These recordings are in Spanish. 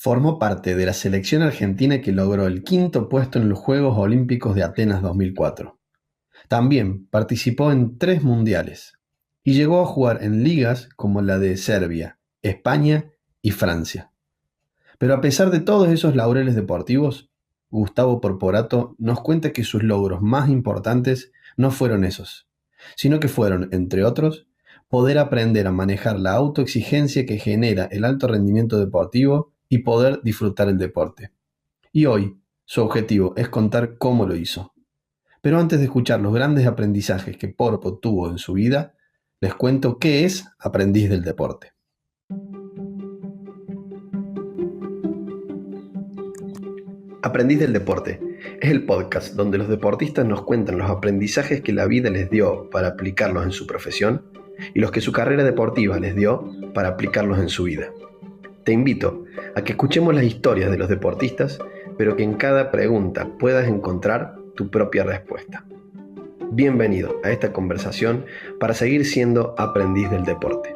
Formó parte de la selección argentina que logró el quinto puesto en los Juegos Olímpicos de Atenas 2004. También participó en 3 mundiales y llegó a jugar en ligas como la de Serbia, España y Francia. Pero a pesar de todos esos laureles deportivos, Gustavo Porporato nos cuenta que sus logros más importantes no fueron esos, sino que fueron, entre otros, poder aprender a manejar la autoexigencia que genera el alto rendimiento deportivo y poder disfrutar el deporte. Y hoy, su objetivo es contar cómo lo hizo. Pero antes de escuchar los grandes aprendizajes que Porpo tuvo en su vida, les cuento qué es Aprendiz del Deporte. Aprendiz del Deporte es el podcast donde los deportistas nos cuentan los aprendizajes que la vida les dio para aplicarlos en su profesión y los que su carrera deportiva les dio para aplicarlos en su vida. Te invito a que escuchemos las historias de los deportistas, pero que en cada pregunta puedas encontrar tu propia respuesta. Bienvenido a esta conversación para seguir siendo aprendiz del deporte.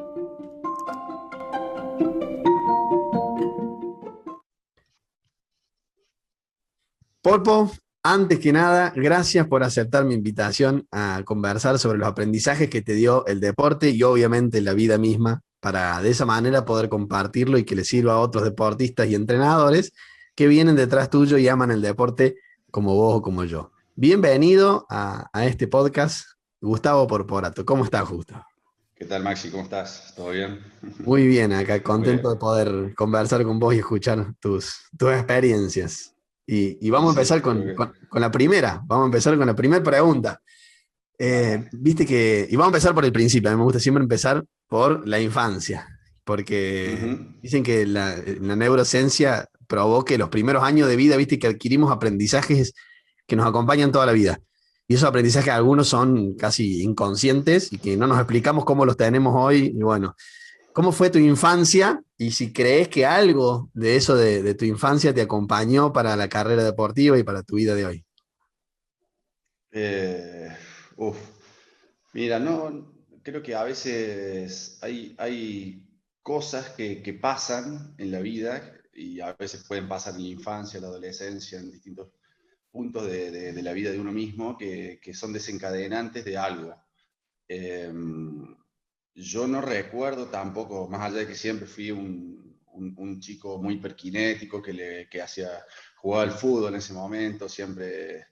Polpo, antes que nada, gracias por aceptar mi invitación a conversar sobre los aprendizajes que te dio el deporte y obviamente la vida misma, para de esa manera poder compartirlo y que le sirva a otros deportistas y entrenadores que vienen detrás tuyo y aman el deporte como vos o como yo. Bienvenido a este podcast, Gustavo Porporato. ¿Cómo estás, Gustavo? ¿Qué tal, Maxi? ¿Cómo estás? ¿Todo bien? Muy bien, acá Muy contento bien. de poder conversar con vos y escuchar tus experiencias. Y vamos Y a sí, empezar creo que... con la primera. Vamos a empezar con la primera pregunta. Dale. Viste que, y vamos a empezar por el principio. A mí me gusta siempre empezar por la infancia, porque Ujú. dicen que la neurociencia probó que los primeros años de vida, viste que adquirimos aprendizajes que nos acompañan toda la vida. Y esos aprendizajes algunos son casi inconscientes y que no nos explicamos cómo los tenemos hoy. Y bueno, ¿cómo fue tu infancia? Y si crees que algo de eso de tu infancia te acompañó para la carrera deportiva y para tu vida de hoy. Eh, uf. Mira, no, creo que a veces hay cosas que pasan en la vida y a veces pueden pasar en la infancia, la adolescencia, en distintos puntos de la vida de uno mismo que son desencadenantes de algo. Eh, yo no recuerdo tampoco, más allá de que siempre fui un chico muy hiperkinético que hacía, jugaba al fútbol en ese momento, siempre,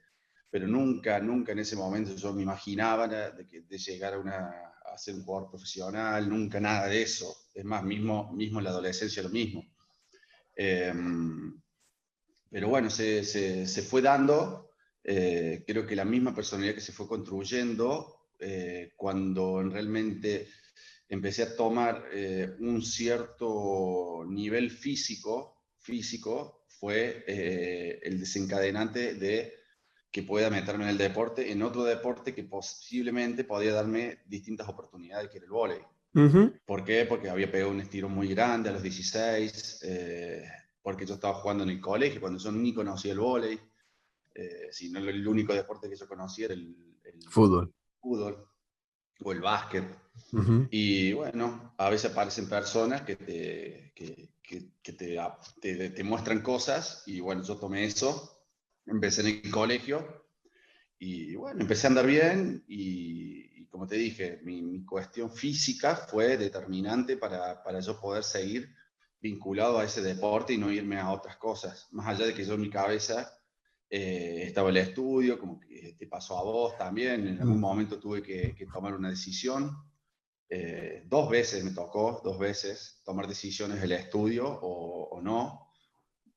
pero nunca en ese momento yo me imaginaba de llegar a ser un jugador profesional, nunca nada de eso. Es más, mismo en la adolescencia lo mismo. Eh, pero bueno, se fue dando, creo que la misma personalidad que se fue construyendo cuando realmente empecé a tomar un cierto nivel físico fue el desencadenante de que pueda meterme en el deporte, en otro deporte que posiblemente podía darme distintas oportunidades, que era el vóley. Ujú. ¿Por qué? Porque había pegado un estiro muy grande a los 16, porque yo estaba jugando en el colegio, cuando yo ni conocía el vóley, sino el único deporte que yo conocía era el Fútbol. fútbol o el básquet. Ujú. Y bueno, a veces aparecen personas que te muestran cosas y bueno, yo tomé eso, empecé en el colegio y bueno, empecé a andar bien y como te dije, mi cuestión física fue determinante para yo poder seguir vinculado a ese deporte y no irme a otras cosas. Más allá de que yo en mi cabeza estaba el estudio, como que te pasó a vos también, en algún Mm. momento tuve que tomar una decisión. 2 veces me tocó, 2 veces, tomar decisiones del estudio o no.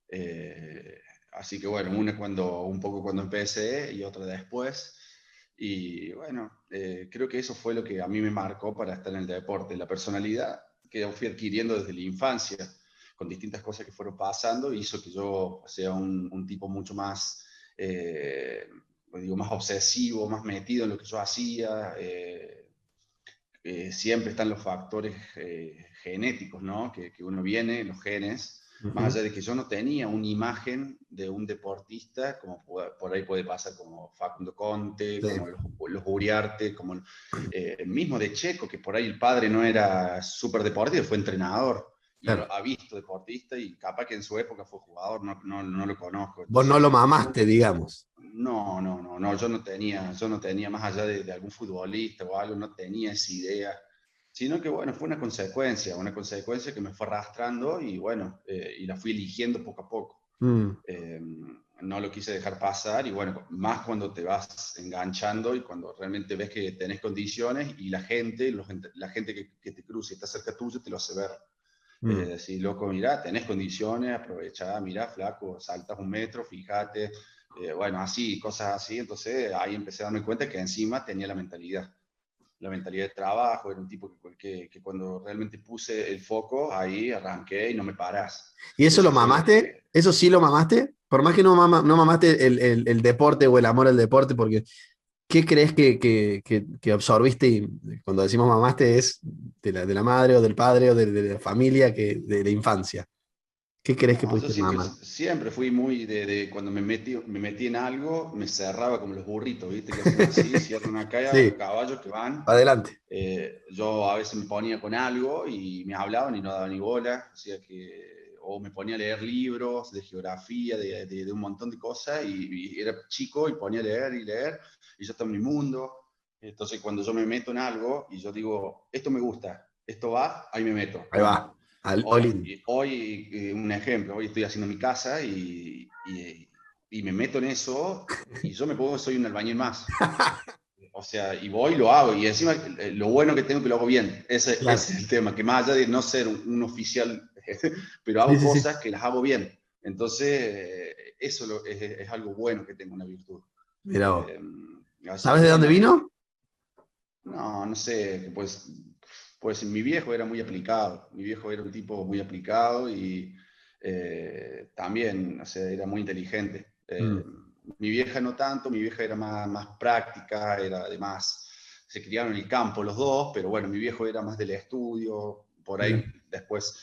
Eh, Así que bueno, un poco cuando empecé y otra después. Y bueno, creo que eso fue lo que a mí me marcó para estar en el deporte, la personalidad que yo fui adquiriendo desde la infancia, con distintas cosas que fueron pasando, hizo que yo sea un tipo mucho más, digo, más obsesivo, más metido en lo que yo hacía. Siempre están los factores genéticos, ¿no? Que uno viene, los genes, más Ujú. allá de que yo no tenía una imagen de un deportista, como por ahí puede pasar como Facundo Conte, Sí. como los Uriarte, como mismo de Checo, que por ahí el padre no era súper deportivo, fue entrenador. Claro. ha visto deportista y capaz que en su época fue jugador, no lo conozco. Vos no Entonces, lo mamaste, digamos. no, yo no tenía más allá de algún futbolista o algo, no tenía esa idea, sino que bueno, fue una consecuencia que me fue arrastrando y bueno, y la fui eligiendo poco a poco. Mm. Eh, no lo quise dejar pasar y bueno, más cuando te vas enganchando y cuando realmente ves que tenés condiciones y la gente que te cruza y está cerca tuyo te lo hace ver. Mm. Decir, loco, mirá, tenés condiciones, aprovechá, mirá, flaco, saltas 1 metro, fíjate, bueno, así, cosas así. Entonces ahí empecé a darme cuenta que encima tenía la mentalidad de trabajo, era un tipo que cuando realmente puse el foco, ahí arranqué y no me parás. ¿Y eso lo Eso fue lo mamaste? que... ¿Eso sí lo mamaste? Por más que no mamaste el deporte o el amor al deporte, porque ¿qué crees que absorbiste cuando decimos mamaste es de la madre o del padre o de la familia, de la infancia? ¿Qué crees que No, yo pudiste mamar? siempre fui muy de cuando me metí en algo, me cerraba como los burritos, ¿viste? Que hacen así, cierran acá los Sí, caballos que van. adelante. Yo a veces me ponía con algo y me hablaban y no daba ni bola, o me ponía a leer libros de geografía, de un montón de cosas, y era chico y ponía a leer y leer, y yo estaba en mi mundo. Entonces, cuando yo me meto en algo y yo digo, esto me gusta, esto va, ahí me meto, Ahí pum. va, al all-in. Hoy un ejemplo, hoy estoy haciendo mi casa y me meto en eso y yo me pongo, soy un albañil más. O sea, y voy y lo hago. Y encima, lo bueno que tengo que lo hago bien. Ese Claro. es el tema, que más allá de no ser un oficial, pero Sí, hago sí, sí. cosas que las hago bien. Entonces, eso es algo bueno que tengo, una virtud. Mira vos. Eh, Así ¿Sabes que de dónde bueno, vino? no sé, pues mi viejo era muy aplicado. Mi viejo era un tipo muy aplicado y también, o sea, era muy inteligente. Mm, Mi vieja no tanto, mi vieja era más práctica, era además, se criaron en el campo los dos, pero bueno, mi viejo era más del estudio, por ahí bien. después,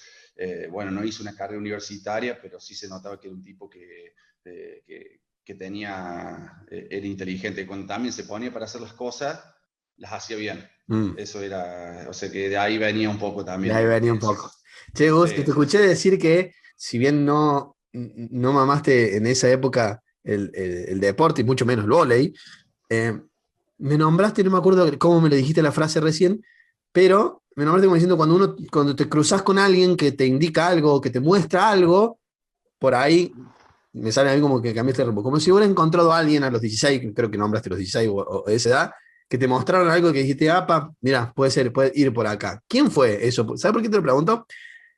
bueno, no hizo una carrera universitaria, pero sí se notaba que era un tipo que tenía, era inteligente. Cuando también se ponía para hacer las hacía bien. Mm. Eso era, o sea que de ahí venía un poco De también ahí venía un eso. poco. Che, Gus, te Sí, sí, escuché sí. decir que si bien no mamaste en esa época el deporte y mucho menos el vóley, eh, me nombraste, no me acuerdo cómo me lo dijiste la frase recién, pero me nombraste como diciendo cuando te cruzas con alguien que te indica algo, que te muestra algo, por ahí me sale a mí como que cambiaste el rumbo. Como si hubieras encontrado a alguien a los 16, creo que nombraste los 16 o esa edad, que te mostraron algo que dijiste, apa, mira, puede ir por acá. ¿Quién fue eso? ¿Sabes por qué te lo pregunto?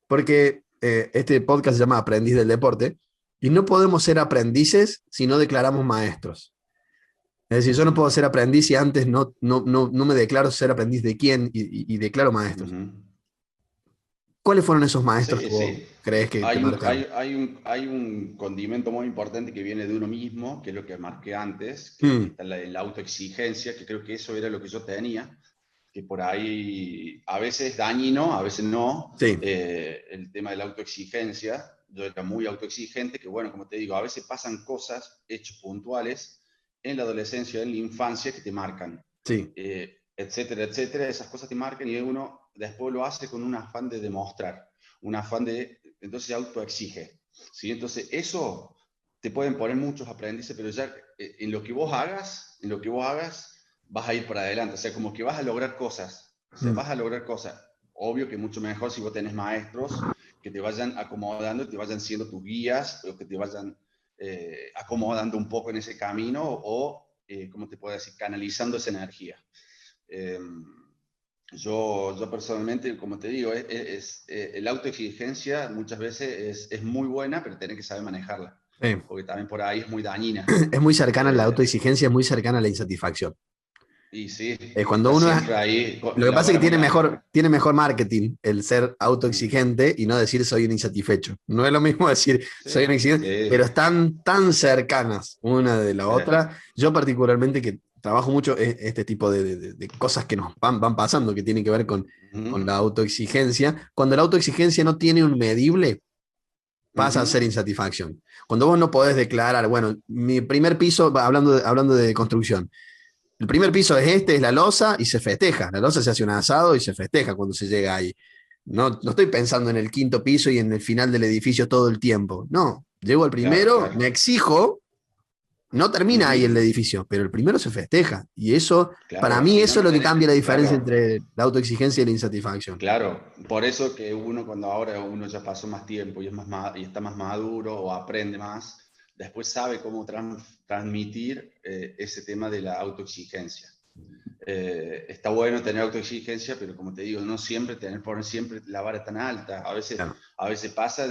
Porque este podcast se llama Aprendiz del Deporte y no podemos ser aprendices si no declaramos maestros. Es decir, yo no puedo Ujú, ser aprendiz si antes no me declaro ser aprendiz de quién y declaro maestros. ujú. ¿Cuáles fueron esos maestros que Sí, vos sí. crees que te marcaron? Hay un condimento muy importante que viene de uno mismo, que es lo que marqué antes, que Mm, está en la autoexigencia, que creo que eso era lo que yo tenía, que por ahí a veces es dañino, a veces no, sí, el tema de la autoexigencia. Yo era muy autoexigente, que bueno, como te digo, a veces pasan cosas, hechos puntuales, en la adolescencia, en la infancia, que te marcan, sí. etcétera, etcétera. Esas cosas te marcan y uno después lo hace con un afán de demostrar, un afán de, entonces se autoexige. ¿Sí? Entonces eso te pueden poner muchos aprendices, pero ya en lo que vos hagas, vas a ir para adelante, o sea, como que vas a lograr cosas, o sea, Mm. vas a lograr cosas. Obvio que mucho mejor si vos tenés maestros que te vayan acomodando, te vayan siendo tus guías, o que te vayan acomodando un poco en ese camino, o, ¿cómo te puedo decir?, canalizando esa energía. Eh, yo personalmente, como te digo, la autoexigencia muchas veces es muy buena, pero tenés que saber manejarla, Sí. porque también por ahí es muy dañina. Es muy cercana, la Eh, autoexigencia es muy cercana a la insatisfacción. y sí, Cuando está uno es, siempre ahí lo que la pasa es que vara muy alta. tiene mejor marketing el ser autoexigente y no decir soy un insatisfecho. No es lo mismo decir soy un Sí, exigente, pero sí, están tan cercanas una de la sí. otra. Yo particularmente que trabajo mucho este tipo de cosas que nos van pasando, que tienen que ver con la Ujú, autoexigencia. Cuando la autoexigencia no tiene un medible, pasa a ujú, ser insatisfacción. Cuando vos no podés declarar, bueno, mi primer piso, hablando de construcción, el primer piso es la losa y se festeja. La losa se hace un asado y se festeja cuando se llega ahí. No estoy pensando en el quinto piso y en el final del edificio todo el tiempo. No, llego al Claro, primero, claro. me exijo, no termina ahí el Ujú. edificio, pero el primero se festeja. Y eso, para Claro, mí, si no, eso es no lo que tenés, cambia la diferencia claro, entre la autoexigencia y la insatisfacción. claro. Por eso que uno cuando ahora uno ya pasó más tiempo y, es más, y está más maduro o aprende más, después sabe cómo transmitir ese tema de la autoexigencia. Está bueno tener autoexigencia, pero como te digo, no siempre poner siempre la vara tan alta. Claro. A veces pasa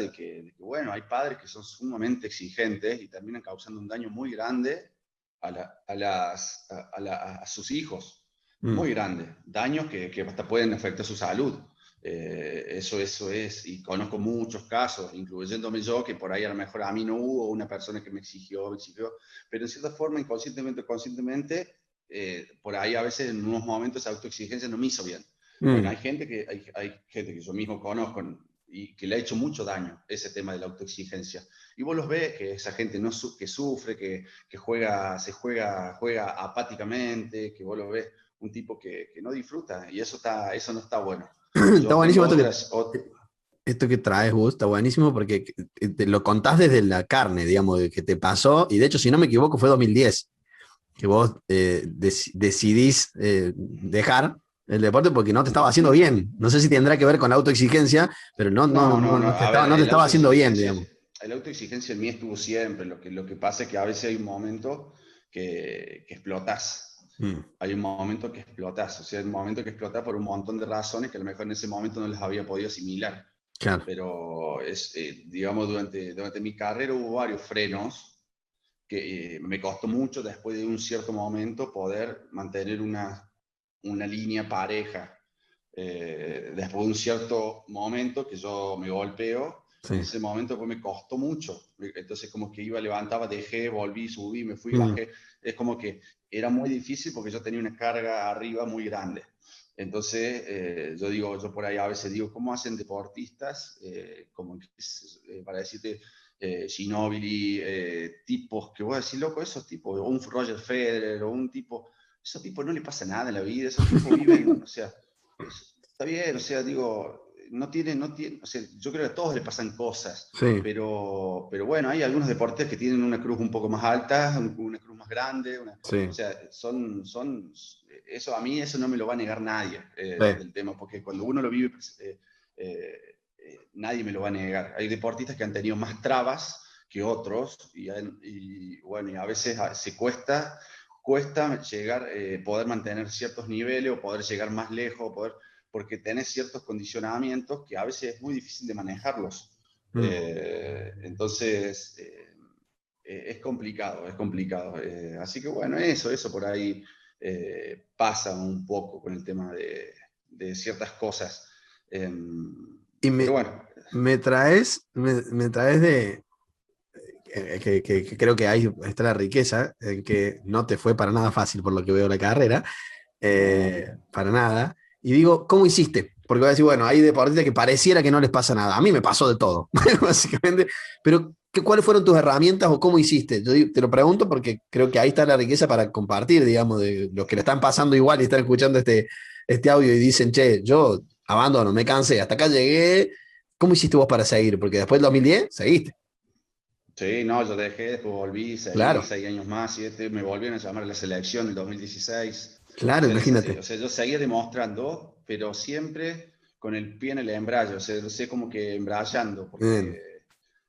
bueno, hay padres que son sumamente exigentes y terminan causando un daño muy grande a sus hijos, Mm. muy grande. Daños que hasta pueden afectar su salud. Eso es, y conozco muchos casos, incluyéndome yo, que por ahí a lo mejor a mí no hubo una persona que me exigió, pero en cierta forma, inconscientemente o conscientemente, por ahí a veces en unos momentos esa autoexigencia no me hizo bien. Bueno, Mm. hay gente que yo mismo conozco y que le ha hecho mucho daño ese tema de la autoexigencia. Y vos los ves que esa gente no que sufre, que juega apáticamente, que vos lo ves un tipo que no disfruta y eso no está bueno. Está Yo tengo buenísimo otras, esto que traes vos, está buenísimo porque te lo contás desde la carne, digamos, de que te pasó, y de hecho, si no me equivoco, fue 2010 que vos decidís dejar el deporte porque no te estaba haciendo bien. No sé si tendrá que ver con la autoexigencia, pero no. A ver, no te estaba haciendo bien, digamos. el autoexigencia en mí estuvo siempre. Lo que pasa es que a veces hay un momento que explotas. Mm. Hay un momento que explotas. O sea, hay un momento que explotas por un montón de razones que a lo mejor en ese momento no las había podido asimilar. Claro. Pero digamos, durante mi carrera hubo varios frenos que me costó mucho después de un cierto momento poder mantener una línea pareja. Después de un cierto momento que yo me golpeo, en Sí. ese momento pues me costó mucho. Entonces como que iba, levantaba, dejé, volví, subí, me fui, Mm. bajé. Es como que era muy difícil porque yo tenía una carga arriba muy grande. Entonces, yo por ahí a veces digo, ¿cómo hacen deportistas? Para decirte, Ginóbili, tipos que voy a decir, loco, esos tipos, o un Roger Federer, o un tipo, esos tipos no le pasa nada en la vida, esos tipos viven, o sea, está bien, o sea, digo, no tiene, o sea, yo creo que a todos le pasan cosas, Sí. pero bueno, hay algunos deportes que tienen una cruz un poco más alta, una cruz más grande, o Sí. sea, eso a mí, eso no me lo va a negar nadie Sí. del tema, porque cuando uno lo vive, nadie me lo va a negar. Hay deportistas que han tenido más trabas que otros bueno, y a veces cuesta llegar, poder mantener ciertos niveles o poder llegar más lejos, porque tenés ciertos condicionamientos que a veces es muy difícil de manejarlos. Mm. Entonces, es complicado, es complicado. Así que bueno, eso por ahí pasa un poco con el tema de ciertas cosas. Y Pero bueno, me traes de, que creo que ahí está la riqueza, en que no te fue para nada fácil por lo que veo la carrera, no, para nada. Y digo, ¿cómo hiciste? Porque voy a decir, bueno, hay deportistas que pareciera que no les pasa nada. A mí me pasó de todo, básicamente. Pero, ¿cuáles fueron tus herramientas o cómo hiciste? Te lo pregunto porque creo que ahí está la riqueza para compartir, digamos, de los que le están pasando igual y están escuchando este audio y dicen, che, yo abandono, me cansé, hasta acá llegué. ¿Cómo hiciste vos para seguir? Porque después del 2010, seguiste. sí, no, yo dejé, después volví, seguí Claro, 6 años más, 7, me volvieron a llamar a la selección en el 2016. claro, imagínate. O sea, yo seguía demostrando, pero siempre con el pie en el embrague, o sea, yo sé como que embrayando, Bien.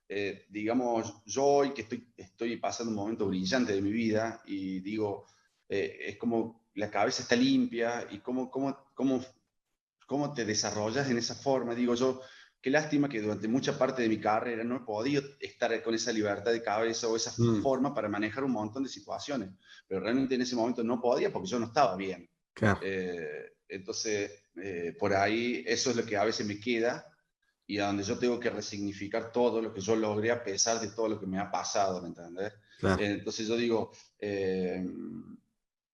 porque, digamos, yo hoy que estoy pasando un momento brillante de mi vida y digo, es como la cabeza está limpia y cómo te desarrollas en esa forma. Digo yo, qué lástima que durante mucha parte de mi carrera no he podido estar con esa libertad de cabeza o esa Mm, forma para manejar un montón de situaciones, pero realmente en ese momento no podía porque yo no estaba bien. claro, Entonces, por ahí eso es lo que a veces me queda y a donde yo tengo que resignificar todo lo que yo logré a pesar de todo lo que me ha pasado, ¿me entendés? claro. Entonces yo digo,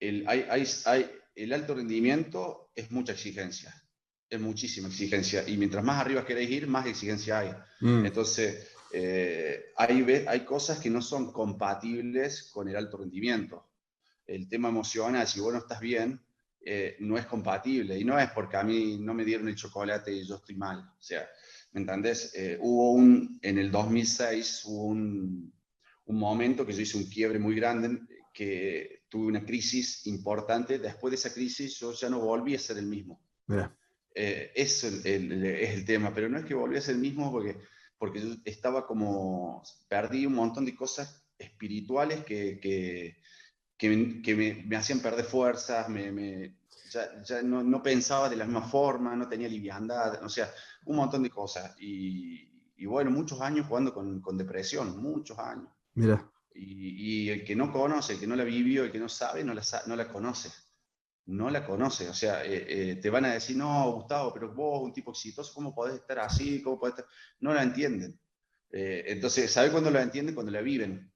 el alto rendimiento es mucha exigencia, es muchísima exigencia, y mientras más arriba queréis ir, más exigencia hay. Mm, Entonces, hay cosas que no son compatibles con el alto rendimiento. El tema emocional, si vos no estás bien, no es compatible. Y no es porque a mí no me dieron el chocolate y yo estoy mal. O sea, ¿me entendés? En el 2006 hubo un momento que yo hice un quiebre muy grande, que tuve una crisis importante. Después de esa crisis yo ya no volví a ser el mismo. Mira, Eso es el tema, pero no es que volví a ser el mismo porque yo estaba como, perdí un montón de cosas espirituales que me hacían perder fuerzas, ya no pensaba de la misma forma, no tenía liviandad, o sea, un montón de cosas. Y bueno, muchos años jugando con depresión, muchos años. mira. Y el que no conoce, el que no la vivió, el que no sabe, no la conoce. No la conoce. O sea, te van a decir, no, Gustavo, pero vos, un tipo exitoso, ¿cómo podés estar así? ¿Cómo podés estar? No la entienden. Entonces, ¿sabe cuándo la entienden? Cuando la viven.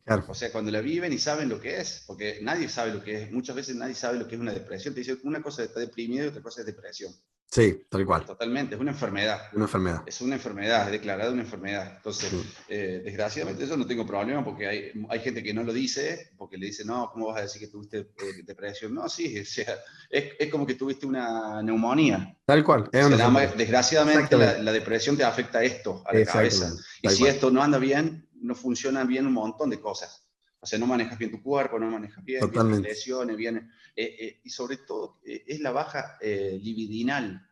Claro. O sea, cuando la viven y saben lo que es, porque nadie sabe lo que es. Muchas veces nadie sabe lo que es una depresión. Te dicen, una cosa es estar deprimido y otra cosa es depresión. Sí, tal cual. Totalmente, es una enfermedad. Una enfermedad. Es una enfermedad, es declarada una enfermedad. Entonces, Mm. desgraciadamente yo no tengo problema porque hay gente que no lo dice, porque le dice, no, ¿cómo vas a decir que tuviste depresión? No, sí, o sea, es como que tuviste una neumonía. Tal cual, O es una sea, nada enfermedad. más, desgraciadamente Exactamente. la depresión te afecta a esto, a la cabeza. Exactamente. Y Tal si cual. esto no anda bien, no funcionan bien un montón de cosas. O sea, no manejas bien tu cuerpo, no manejas bien, vienen las Totalmente. lesiones, y sobre todo es la baja libidinal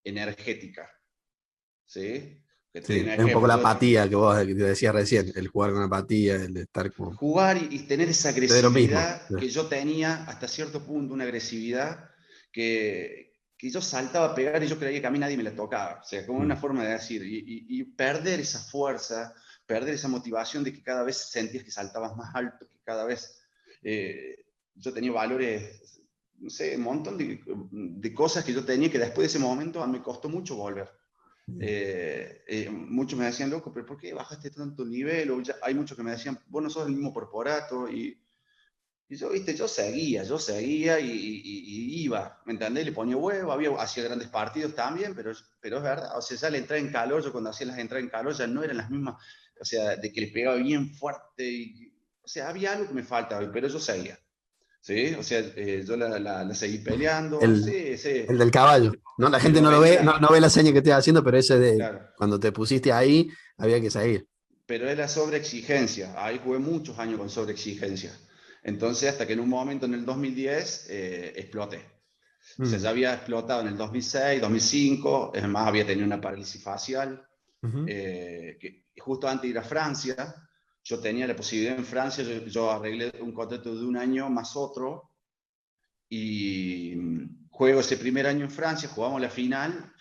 energética. ¿Sí? Que te doy un Sí, es un poco ejemplo. la Yo, apatía que vos que te decías recién, el jugar con apatía, el de estar como jugar y tener esa de lo mismo. agresividad que yo tenía hasta cierto punto, una agresividad que yo saltaba a pegar y yo creía que a mí nadie me la tocaba. O sea, como una Mm. forma de decir, y perder esa fuerza, perder esa motivación de que cada vez sentías que saltabas más alto, que cada vez yo tenía valores, no sé, un montón de cosas que yo tenía que después de ese momento me costó mucho volver. Muchos me decían, loco, pero ¿por qué bajaste tanto el nivel? Hay muchos que me decían, vos no sos el mismo corporato. Y yo, viste, yo seguía y iba, ¿me entendés? Le ponía huevo, hacía grandes partidos también, pero es verdad, o sea, ya la entrada en calor, yo cuando hacía las entradas en calor ya no eran las mismas, o sea, de que le pegaba bien fuerte, o sea, había algo que me faltaba, pero yo seguía, ¿sí? O sea, yo la seguí peleando, El, sí, sí, el del caballo, ¿no? La gente pero no lo ve, era, no ve la seña que te está haciendo, pero ese de claro. cuando te pusiste ahí, había que seguir. Pero es la sobreexigencia. Ahí jugué muchos años con sobreexigencia. Entonces, hasta que en un momento en el 2010 exploté. O sea, ya Mm. había explotado en el 2006, 2005, es más, había tenido una parálisis facial. Ujú. Que justo antes de ir a Francia, yo tenía la posibilidad en Francia, yo arreglé un contrato de un año más otro, y juego ese primer año en Francia, jugamos la final.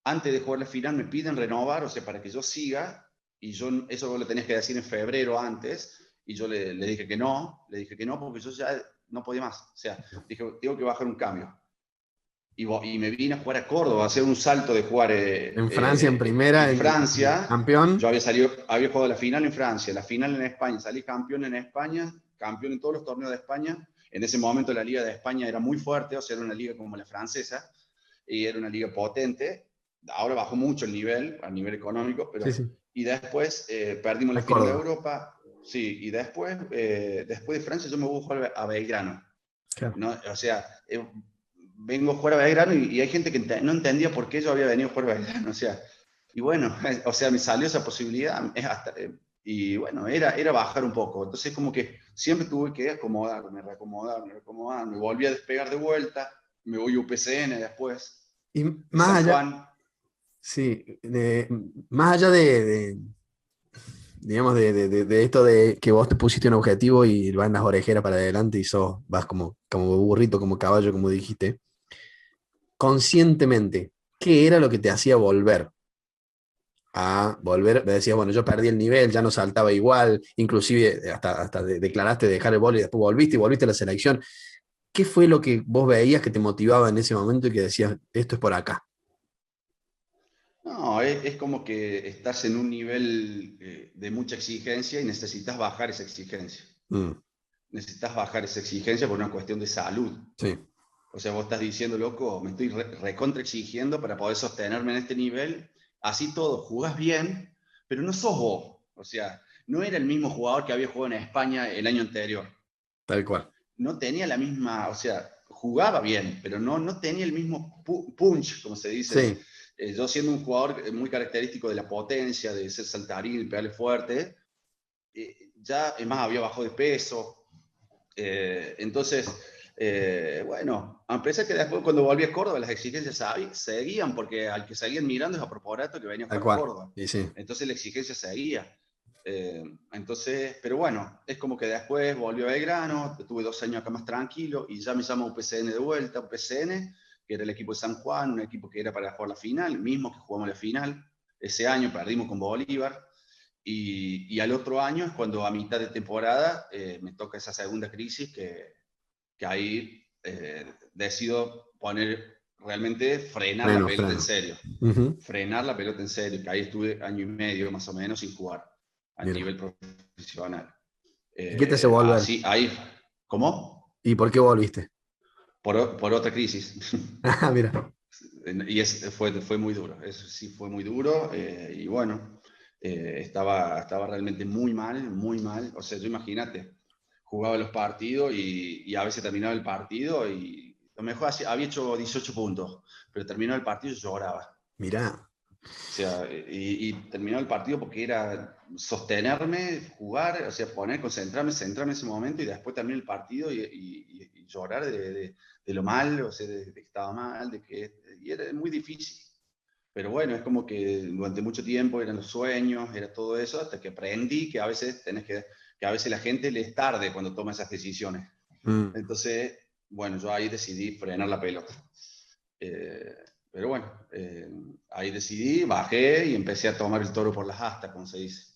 Antes de jugar la final me piden renovar, o sea, para que yo siga, y yo eso vos lo tenías que decir en febrero antes, y yo le le dije que no, porque yo ya no podía más. O sea, dije, tengo que bajar un cambio. Y me vine a jugar a Córdoba, a hacer un salto de jugar En Francia, en primera, en en Francia. campeón. Yo había jugado la final en Francia, la final en España, salí campeón en España, campeón en todos los torneos de España. En ese momento la Liga de España era muy fuerte, o sea, era una liga como la francesa, y era una liga potente. Ahora bajó mucho el nivel, a nivel económico, Sí, pero... sí. Y después perdimos la A final de Córdoba. Europa, sí, y después de Francia yo me voy a jugar a Belgrano. Claro. ¿No? O sea, vengo a jugar a Belgrano y hay gente que no entendía por qué yo había venido a jugar a Belgrano. O sea, y bueno, o sea, me salió esa posibilidad. Y bueno, era bajar un poco. Entonces, como que siempre tuve que reacomodarme. Volví a despegar de vuelta. Me voy a UPCN después. Y San más allá, Juan. sí, más allá digamos, de esto de que vos te pusiste un objetivo y van las orejeras para adelante y vas como burrito, como caballo, como dijiste, conscientemente, ¿qué era lo que te hacía volver? A volver, me decías, bueno, yo perdí el nivel, ya no saltaba igual, inclusive hasta declaraste dejar el boli y después volviste y volviste a la selección. ¿Qué fue lo que vos veías que te motivaba en ese momento y que decías, esto es por acá? No, es como que estás en un nivel de mucha exigencia y necesitas bajar esa exigencia. Mm, Necesitas bajar esa exigencia por una cuestión de salud. sí, O sea, vos estás diciendo, loco, me estoy recontra exigiendo para poder sostenerme en este nivel. Así todo, jugás bien, pero no sos vos. O sea, no era el mismo jugador que había jugado en España el año anterior. tal cual. No tenía la misma, o sea, jugaba bien, pero no tenía el mismo punch, como se dice. Sí, Yo siendo un jugador muy característico de la potencia, de ser saltarín, pegarle fuerte, ya, es más, había bajado de peso. Entonces, bueno, a pesar que después cuando volví a Córdoba las exigencias seguían, porque al que seguían mirando es a Proparato que venía a tal jugar a cual. Córdoba. Y sí. Entonces la exigencia seguía. Entonces, pero bueno, es como que después volvió a Belgrano, tuve 2 años acá más tranquilo y ya me llama UPCN de vuelta, UPCN, que era el equipo de San Juan, un equipo que era para jugar la final, mismo que jugamos la final. Ese año perdimos con Bolívar. Y al otro año es cuando a mitad de temporada me toca esa segunda crisis que ahí decido poner, realmente frenar la Freno, pelota en freno. serio. Ujú. Frenar la pelota en serio, que ahí estuve 1 año y medio más o menos sin jugar a Mira. nivel profesional. ¿Y qué te hace volver? Así, ahí, ¿cómo? ¿Y por qué volviste? Por otra crisis. Ah, mira. Y fue muy duro, eso sí fue muy duro. Y bueno, estaba realmente muy mal, muy mal. O sea, yo imagínate, jugaba los partidos y a veces terminaba el partido y lo mejor había hecho 18 puntos, pero terminó el partido y lloraba. Mirá. O sea, y terminó el partido porque era sostenerme, jugar, o sea, concentrarme, centrarme en ese momento y después terminar el partido y llorar de lo mal, o sea, de que estaba mal, y era muy difícil. Pero bueno, es como que durante mucho tiempo eran los sueños, era todo eso, hasta que aprendí que a veces que a veces la gente le es tarde cuando toma esas decisiones. Mm. Entonces, bueno, yo ahí decidí frenar la pelota. Eh, pero bueno, ahí decidí, bajé y empecé a tomar el toro por las astas, como se dice.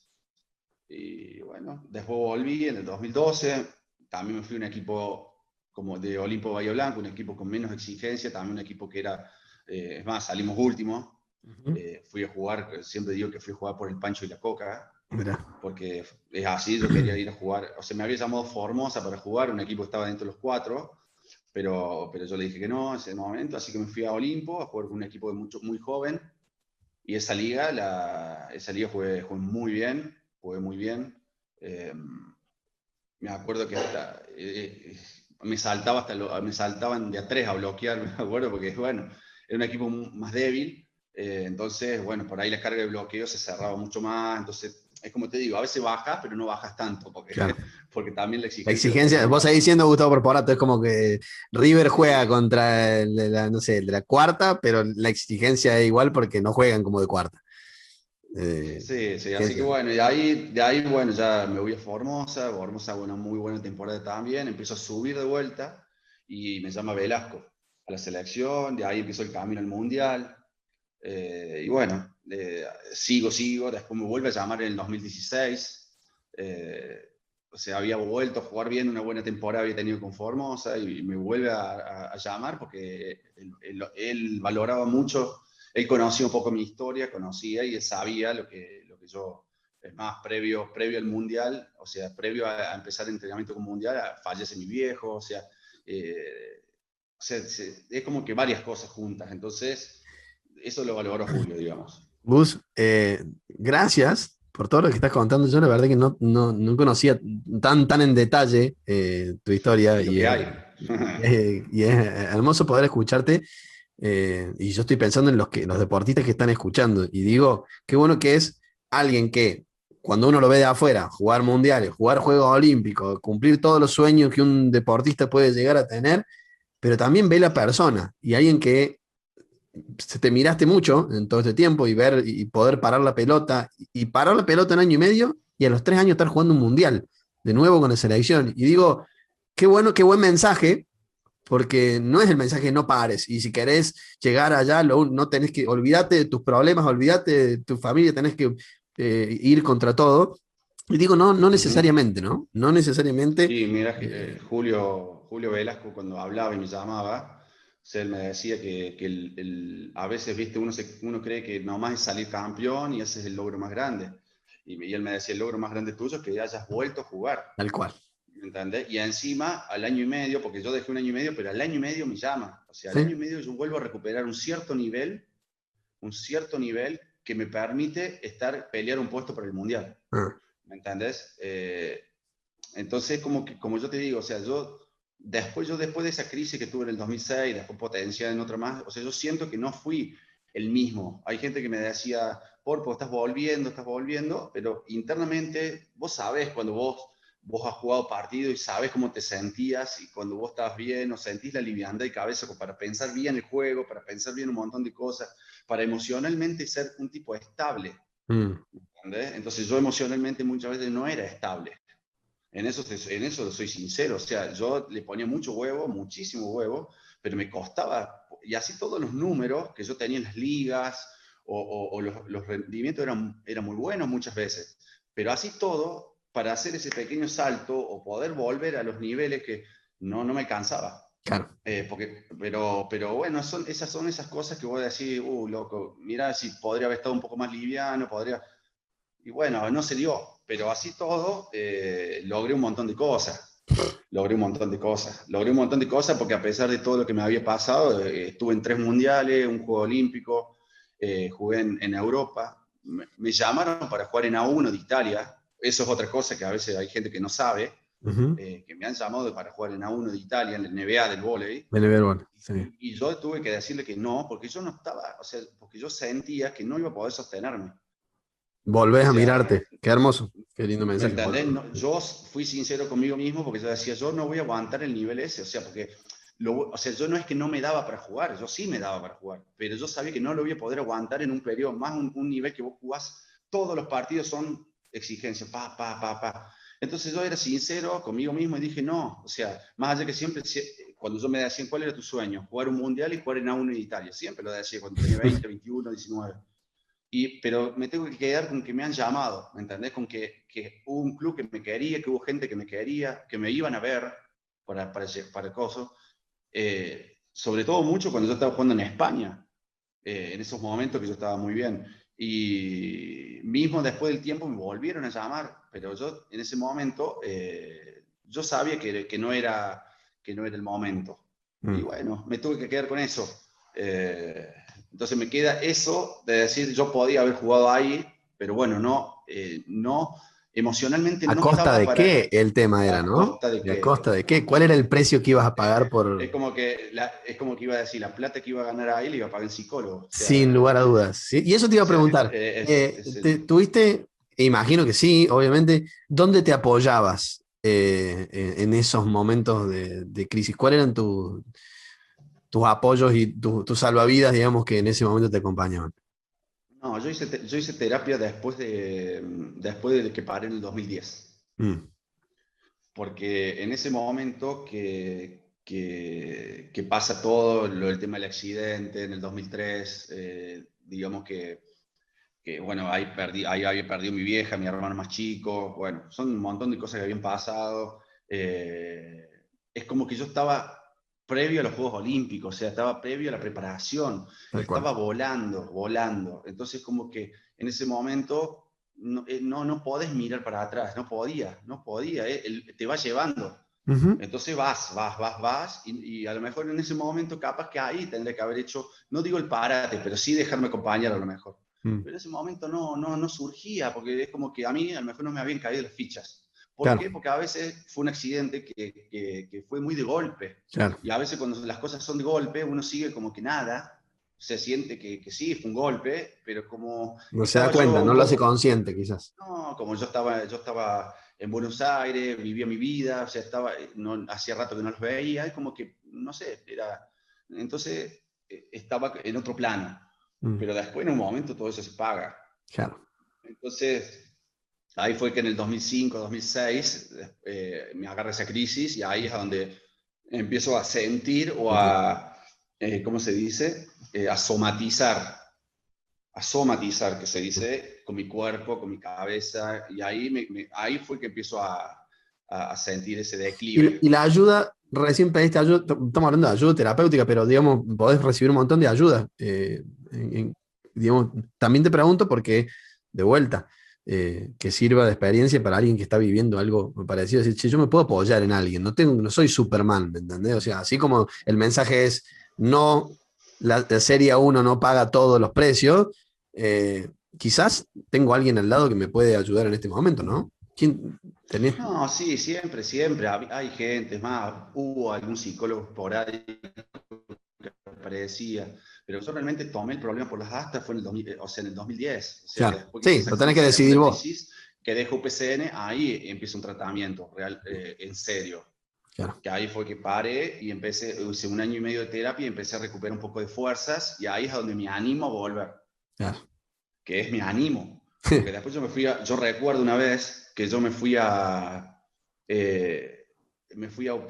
Y bueno, después volví en el 2012, también me fui a un equipo como de Olimpo Bahía Blanco, un equipo con menos exigencia, también un equipo que era, es más, salimos últimos. Ujú. Fui a jugar, siempre digo que fui a jugar por el Pancho y la Coca, Mirá. porque es así, yo quería ir a jugar, o sea, me había llamado Formosa para jugar, un equipo que estaba dentro de los cuatro, pero yo le dije que no en ese momento, así que me fui a Olimpo a jugar con un equipo de muy joven, y esa liga jugué muy bien, jugué muy bien. Eh, Me acuerdo que hasta me saltaban de a tres a bloquear, me acuerdo, porque bueno, era un equipo más débil, entonces, bueno, por ahí la carga de bloqueo se cerraba mucho más, entonces, es como te digo, a veces bajas, pero no bajas tanto, porque, Claro. porque también la La exigencia después es exigencia, muy vos ahí baja. diciendo Gustavo Porporato, es como que River juega Sí, contra el de la, no sé, el de la cuarta, pero la exigencia es igual porque no juegan como de cuarta. sí, sí, así que Exigencia. bueno, de ahí, bueno, ya me voy a Formosa, Formosa, una muy buena temporada también, empiezo a subir de vuelta y me llama Velasco a la selección, de ahí empiezo el camino al Mundial, y bueno, sigo, después me vuelve a llamar en el 2016, eh, o sea, había vuelto a jugar bien, una buena temporada había tenido con Formosa y me vuelve a llamar porque él valoraba mucho, él conocía un poco mi historia, conocía y él sabía lo que yo, es más, previo al Mundial, o sea, previo a empezar el entrenamiento con Mundial, fallece mi viejo, es como que varias cosas juntas, entonces eso lo valoró Julio, digamos. Gus, gracias por todo lo que estás contando. Yo la verdad que no conocía tan en detalle tu historia Es lo y que es, hay. y es hermoso poder escucharte. Y yo estoy pensando en los deportistas que están escuchando y digo, qué bueno que es alguien que cuando uno lo ve de afuera, jugar mundiales, jugar Juegos Olímpicos, cumplir todos los sueños que un deportista puede llegar a tener, pero también ve la persona y alguien que se te miraste mucho en todo este tiempo y ver y poder parar la pelota y parar la pelota en año y medio y a los 3 años estar jugando un mundial de nuevo con la selección. Y digo, qué bueno, qué buen mensaje, porque no es el mensaje no pares. Y si querés llegar allá, no tenés que, olvídate de tus problemas, olvídate de tu familia, tenés que ir contra todo. Y digo, no Ujú. necesariamente, ¿no? No necesariamente. Sí, mira, eh, Julio Velasco cuando hablaba y me llamaba, o sea, él me decía que a veces, viste, uno cree que nomás es salir campeón y ese es el logro más grande. Y él me decía, el logro más grande tuyo es que hayas vuelto a jugar, Tal cual. ¿me entendés? Y encima, al año y medio, porque yo dejé 1 año y medio, pero al año y medio me llama. O sea, al ¿Sí? año y medio yo vuelvo a recuperar un cierto nivel que me permite pelear un puesto para el Mundial. Ah, ¿Me entendés? Entonces, como yo te digo, o sea, yo después de esa crisis que tuve en el 2006, después potenciada en otra más, o sea, yo siento que no fui el mismo. Hay gente que me decía, Porpo, estás volviendo, pero internamente vos sabés cuando vos has jugado partido y sabés cómo te sentías y cuando vos estabas bien o sentís la liviandad de cabeza para pensar bien el juego, para pensar bien un montón de cosas, para emocionalmente ser un tipo estable. ¿Entendés? Entonces yo emocionalmente muchas veces no era estable. En eso soy sincero, o sea, yo le ponía mucho huevo, muchísimo huevo, pero me costaba, y así todos los números que yo tenía en las ligas o los rendimientos eran muy buenos muchas veces, pero así todo, para hacer ese pequeño salto o poder volver a los niveles que no me alcanzaba. Claro. Pero bueno, esas son esas cosas que voy a decir, loco, mira si podría haber estado un poco más liviano, y bueno, no se dio, pero así todo, logré un montón de cosas. Logré un montón de cosas. Logré un montón de cosas porque a pesar de todo lo que me había pasado, estuve en 3 mundiales, un juego olímpico, jugué en Europa. Me llamaron para jugar en A1 de Italia. Eso es otra cosa que a veces hay gente que no sabe, que me han llamado para jugar en A1 de Italia, en la NBA del vóley. Bueno, sí. Y yo tuve que decirle que no, porque yo no estaba, o sea, porque yo sentía que no iba a poder sostenerme. Volvés O a sea, mirarte. Qué hermoso. Qué lindo ¿me mensaje. entendés? No, yo fui sincero conmigo mismo porque yo decía, yo no voy a aguantar el nivel ese, o sea, porque, o sea, yo no es que no me daba para jugar, yo sí me daba para jugar, pero yo sabía que no lo voy a poder aguantar en un periodo, más un nivel que vos jugás, todos los partidos son exigencias, pa. Entonces yo era sincero conmigo mismo y dije, no, o sea, más allá que siempre, cuando yo me decían, ¿cuál era tu sueño? Jugar un mundial y jugar en A1 en Italia, siempre lo decía cuando tenía 20, 21, 19. Pero me tengo que quedar con que me han llamado, ¿me entendés? Con que hubo un club que me quería, que hubo gente que me quería, que me iban a ver para el coso. Sobre todo mucho cuando yo estaba jugando en España, en esos momentos que yo estaba muy bien. Y mismo después del tiempo me volvieron a llamar, pero yo en ese momento yo sabía que no era el momento. Y bueno, me tuve que quedar con eso. Entonces me queda eso de decir, yo podía haber jugado ahí, pero bueno, no emocionalmente ¿A no costa estaba de para qué el tema era, a no? costa de ¿Y a qué. costa de qué? ¿Cuál era el precio que ibas a pagar por...? Es como que iba a decir, la plata que iba a ganar ahí le iba a pagar el psicólogo. O Sin sea, lugar a dudas. ¿Sí? Y eso te o iba a sea preguntar. ¿Tuviste, e imagino que sí, obviamente, dónde te apoyabas en esos momentos de crisis? ¿Cuáles eran tus apoyos y tus salvavidas, digamos, que en ese momento te acompañaban? no, yo hice terapia después de que paré en el 2010. Mm, Porque en ese momento que pasa todo, el tema del accidente en el 2003, digamos bueno, ahí había perdido mi vieja, mi hermano más chico, bueno, son un montón de cosas que habían pasado. Es como que yo estaba previo a los Juegos Olímpicos, o sea, estaba previo a la preparación, tal cual. estaba volando. Entonces, como que en ese momento no podés mirar para atrás, no podía, te va llevando. Ujú. Entonces vas, y a lo mejor en ese momento capaz que ahí tendré que haber hecho, no digo el parate, pero sí dejarme acompañar a lo mejor. Mm, Pero en ese momento no surgía, porque es como que a mí a lo mejor no me habían caído las fichas. ¿Por claro, qué? Porque a veces fue un accidente que fue muy de golpe. claro. Y a veces cuando las cosas son de golpe, uno sigue como que nada, se siente que sí, fue un golpe, pero como No se da estaba cuenta, yo no un lo hace poco, consciente, quizás. no, como yo estaba en Buenos Aires, vivía mi vida, o sea, no, hacía rato que no los veía, es como que, no sé, entonces estaba en otro plano, Mm, pero después en un momento todo eso se paga. claro. Entonces, ahí fue que en el 2005, 2006 me agarra esa crisis y ahí es donde empiezo a sentir ¿cómo se dice? A somatizar, que se dice, con mi cuerpo, con mi cabeza, y ahí fue que empiezo a sentir ese Y declive. la ayuda, recién pediste ayuda, estamos hablando de ayuda terapéutica, pero digamos, podés recibir un montón de ayuda. Digamos, también te pregunto porque, de vuelta, que sirva de experiencia para alguien que está viviendo algo parecido. Decir, "Che, yo me puedo apoyar en alguien, no soy Superman, ¿me entendés? O sea, así como el mensaje es, no, la Serie uno no paga todos los precios, quizás tengo alguien al lado que me puede ayudar en este momento, ¿no? ¿Quién? ¿Tenés? No, sí, siempre, siempre. Hay gente, es más, hubo algún psicólogo por ahí que parecía, pero yo realmente tomé el problema por las astas fue en el 2000, o sea, en el 2010, o sea, Claro. después que Sí, hice lo esa tenés que crisis, después decidir de la vos. crisis, que dejo UPCN, ahí empieza un tratamiento real, en serio. Claro, Que ahí fue que paré y empecé, hice un año y medio de terapia y empecé a recuperar un poco de fuerzas y ahí es donde me animo a volver, claro. que es mi ánimo. Porque después yo recuerdo una vez que yo me fui a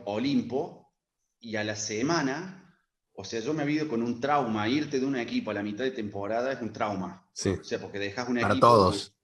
Olimpo y a la semana, o sea, yo me había ido con un trauma, irte de un equipo a la mitad de temporada es un trauma. Sí, O sea, porque dejas un para equipo que todos,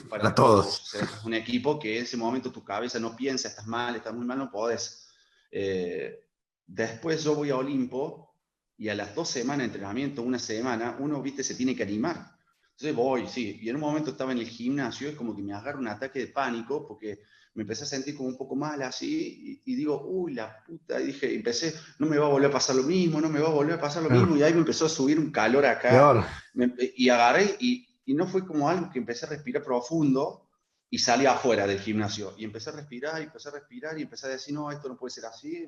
para para todos, todos. o sea, dejas un equipo que en ese momento tu cabeza no piensa, estás mal, estás muy mal, no podés. Eh, Después yo voy a Olimpo y a las 2 semanas de entrenamiento, una semana, uno, viste, se tiene que animar. Entonces voy, sí, y en un momento estaba en el gimnasio, es como que me agarra un ataque de pánico porque me empecé a sentir como un poco mal así y digo, uy, la puta, y dije, empecé, no me va a volver a pasar lo mismo, no me va a volver a pasar lo Claro, mismo, y ahí me empezó a subir un calor acá, peor. y agarré y no fue como algo que empecé a respirar profundo y salí afuera del gimnasio y empecé a respirar y empecé a decir, no, esto no puede ser así,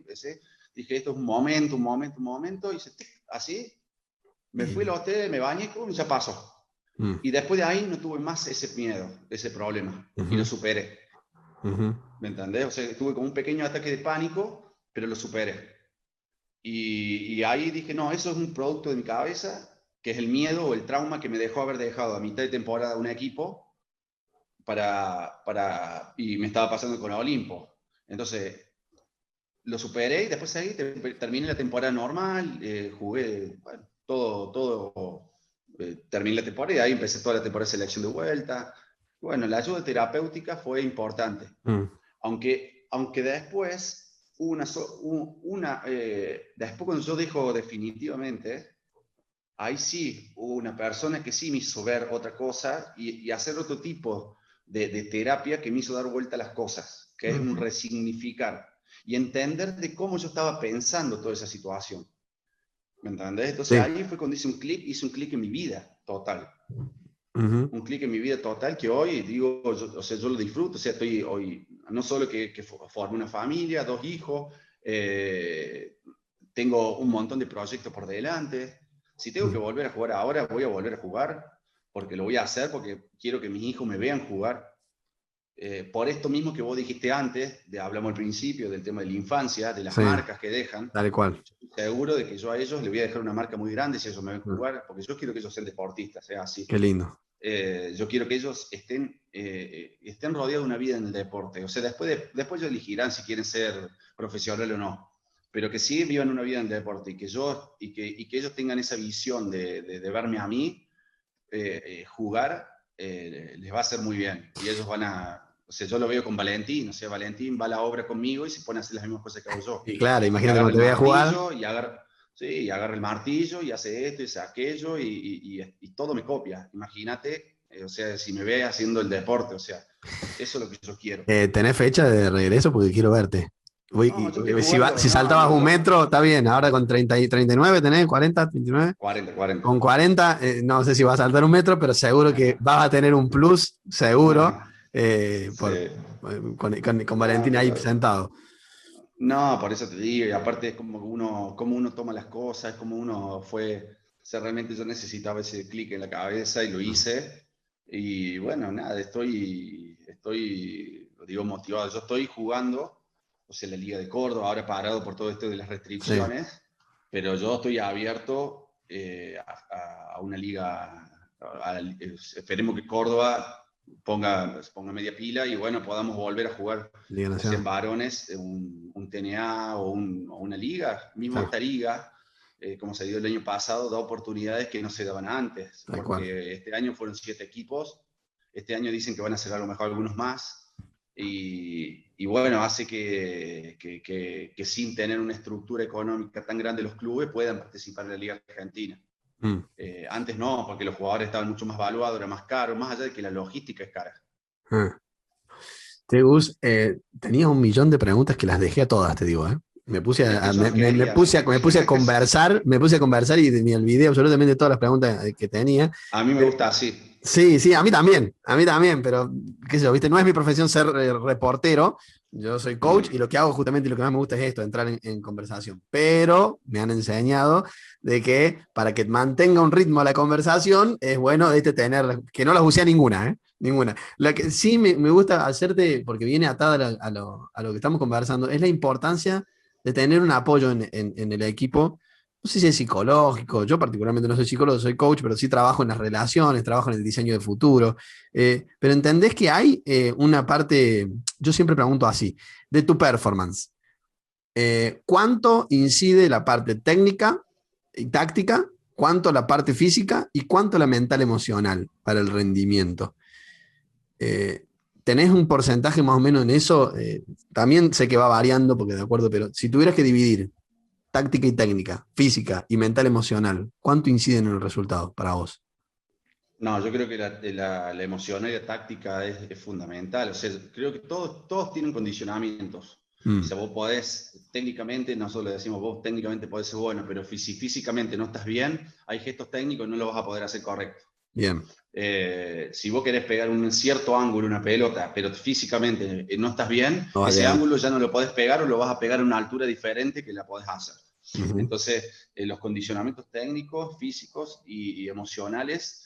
dije, esto es un momento, un momento, un momento, y así, me fui al Y, hotel, me bañé, y ya pasó. mm, Y después de ahí no tuve más ese miedo, ese problema, y lo ujú, superé, ujú. ¿me entendés? O sea, tuve como un pequeño ataque de pánico, pero lo superé. Y ahí dije, no, eso es un producto de mi cabeza, que es el miedo o el trauma que me dejó haber dejado a mitad de temporada un equipo y me estaba pasando con Olimpo. Entonces, lo superé y después ahí terminé la temporada normal, jugué, bueno, terminé la temporada y ahí empecé toda la temporada de selección de vuelta. Bueno, la ayuda terapéutica fue importante, Mm, aunque después, después cuando yo dejo definitivamente, ahí sí hubo una persona que sí me hizo ver otra cosa y hacer otro tipo de terapia que me hizo dar vuelta a las cosas, que es un ujú, resignificar y entender de cómo yo estaba pensando toda esa situación. ¿Me entendés? Entonces sí. ahí fue cuando hice un clic en mi vida total. Ujú, Un clic en mi vida total que hoy, digo, o sea, yo lo disfruto. O sea, estoy hoy, no solo que formé una familia, 2 hijos, tengo un montón de proyectos por delante. Si tengo que mm, volver a jugar ahora, voy a volver a jugar, porque lo voy a hacer, porque quiero que mis hijos me vean jugar. Por esto mismo que vos dijiste antes, hablamos al principio del tema de la infancia, de las sí, marcas que dejan, tal cual. yo estoy seguro de que yo a ellos les voy a dejar una marca muy grande si ellos me ven Mm, jugar, porque yo quiero que ellos sean deportistas, sea así. qué lindo. Yo quiero que ellos estén rodeados de una vida en el deporte. O sea, después ellos elegirán si quieren ser profesional o no, pero que sí vivan una vida en el deporte y que ellos tengan esa visión de verme a mí jugar, les va a hacer muy bien. Y ellos o sea, yo lo veo con Valentín, o sea, Valentín va a la obra conmigo y se pone a hacer las mismas cosas que hago yo. Y claro, Y imagínate agarra cuando el te voy a jugar. martillo sí, y agarra el martillo y hace esto y hace aquello y todo me copia. Imagínate, o sea, si me ve haciendo el deporte, o sea, eso es lo que yo quiero. ¿Tenés fecha de regreso? Porque quiero verte. No, yo voy a Si jugarlo, no, saltabas no, un metro, está bien. Ahora con 39 tenés, 40, 39. 40, 40. Con 40, no sé si vas a saltar un metro, pero seguro que vas a tener un plus, seguro, Sí. con No, Valentín ahí pero sentado. no, por eso te digo, y aparte es como uno toma las cosas, como uno fue, o sea, realmente yo necesitaba ese clic en la cabeza y lo hice, y bueno, nada, lo digo, motivado, yo estoy jugando, o sea, la Liga de Córdoba, ahora parado por todo esto de las Sí, restricciones, pero yo estoy abierto a una liga, esperemos que Córdoba ponga media pila y bueno, podamos volver a jugar Liga o sea, en Nacional. varones, un TNA o una liga, mismo Claro, esta liga, como se dio el año pasado, da oportunidades que no se daban antes, tal cual. porque este año fueron 7 equipos, este año dicen que van a ser a lo mejor algunos más, y bueno, hace que sin tener una estructura económica tan grande los clubes puedan participar en la Liga Argentina. Mm, Antes no, porque los jugadores estaban mucho más valuados, era más caro, más allá de que la logística es cara. ah. Gus, tenía un millón de preguntas que las dejé a todas, te digo, ¿eh? El que yo quería. me puse a conversar y me olvidé absolutamente de todas las preguntas que tenía. A mí me gusta así. Sí, sí, a mí también, pero qué sé yo, ¿viste? No es mi profesión ser reportero, yo soy coach y Mm. lo que hago justamente lo que más me gusta es esto, entrar en conversación. Pero me han enseñado de que para que mantenga un ritmo la conversación es bueno tener, que no las use a ninguna, ¿eh? Ninguna. La que sí me gusta hacerte, porque viene atada a lo que estamos conversando, es la importancia de tener un apoyo en el equipo. No sé si es psicológico, yo particularmente no soy psicólogo, soy coach, pero sí trabajo en las relaciones, trabajo en el diseño de futuro. Pero entendés que hay una parte, yo siempre pregunto así, de tu performance. ¿Cuánto incide la parte técnica y táctica? ¿Cuánto la parte física? ¿Y cuánto la mental emocional para el rendimiento? Eh, ¿Tenés un porcentaje más o menos en eso? También sé que va variando, porque de acuerdo, pero si tuvieras que dividir táctica y técnica, física y mental emocional, ¿cuánto inciden en el resultado para vos? No, yo creo que la emocional y la táctica es fundamental. O sea, creo que todos tienen condicionamientos. O Mm, sea, vos podés, técnicamente, nosotros le decimos, vos técnicamente podés ser bueno, pero si físicamente no estás bien, hay gestos técnicos y no lo vas a poder hacer correcto. bien, Si vos querés pegar un cierto ángulo, una pelota, pero físicamente no estás bien, no va a ese llegar. ángulo ya no lo podés pegar o lo vas a pegar a una altura diferente que la podés hacer. Ujú, Entonces, los condicionamientos técnicos, físicos y emocionales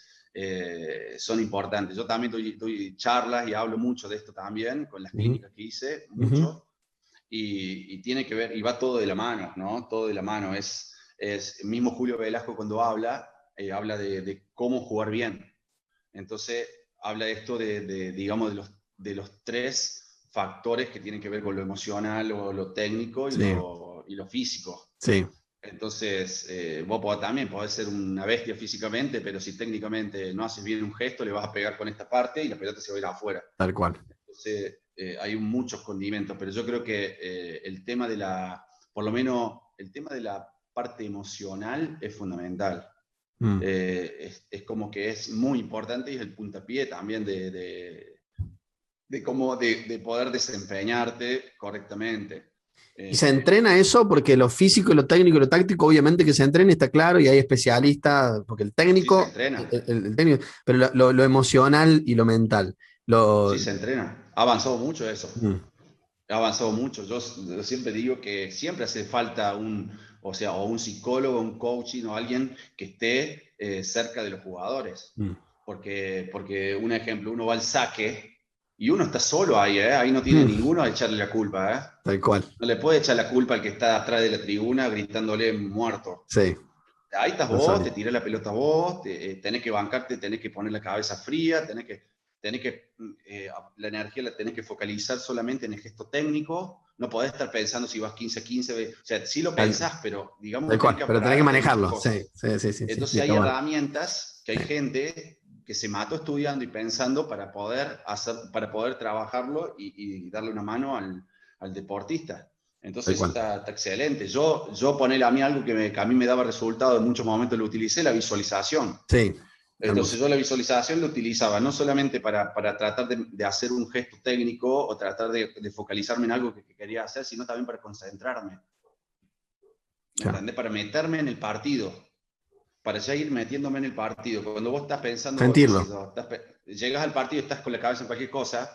son importantes. Yo también doy charlas y hablo mucho de esto también, con las ujú, clínicas que hice, ujú. mucho, y tiene que ver, y va todo de la mano, ¿no? Todo de la mano. Es mismo Julio Velasco cuando habla de cómo jugar bien. Entonces, habla esto digamos, de los tres factores que tienen que ver con lo emocional, lo técnico y Sí, lo físico. sí, Entonces, vos también podés ser una bestia físicamente, pero si técnicamente no haces bien un gesto, le vas a pegar con esta parte y la pelota se va a ir afuera. tal cual. Entonces, hay muchos condimentos, pero yo creo que el tema por lo menos el tema de la parte emocional es fundamental. Mm. Es como que es muy importante y es el puntapié también de poder desempeñarte correctamente. Y se Eh, entrena eso porque lo físico y lo técnico y lo táctico, obviamente que se entrena, está claro, y hay especialistas, porque el sí, se técnico, entrena, el técnico, pero lo emocional y lo mental. sí, Lo, se entrena. Ha avanzado mucho eso. mm, Ha avanzado mucho. Yo siempre digo que siempre hace falta o un psicólogo, un coaching o alguien que esté cerca de los jugadores. mm, Porque un ejemplo, uno va al saque y uno está solo ahí, ¿eh? Ahí no tiene mm, ninguno a echarle la culpa, ¿eh? tal cual. No le puede echar la culpa al que está atrás de la tribuna gritándole muerto. Sí, Ahí estás no vos, sale. te tirás la pelota vos, tenés que bancarte, tenés que poner la cabeza fría, la energía la tenés que focalizar solamente en el gesto técnico, no podés estar pensando si vas 15-15, o sea, sí lo Tal, pensás, pero digamos tal que tenés cual, que pero tenés que abstraerte de muchas manejarlo. cosas. Sí, sí, sí, sí, sí, sí, Entonces está hay bueno. herramientas que hay Sí, gente que se mató estudiando y pensando para poder trabajarlo y darle una mano al deportista. tal Entonces eso cual. está excelente. Yo poner a mí algo que a mí me daba resultado, en muchos momentos lo utilicé, la visualización. Sí, Entonces hermoso. yo la visualización lo utilizaba no solamente para tratar de hacer un gesto técnico o tratar de focalizarme en algo que quería hacer, sino también para concentrarme. ¿Me Claro. entendés? Para meterme en el partido, para ya ir metiéndome en el partido. Cuando vos estás pensando, qué sé Sentirlo. yo, llegas al partido y estás con la cabeza en cualquier cosa,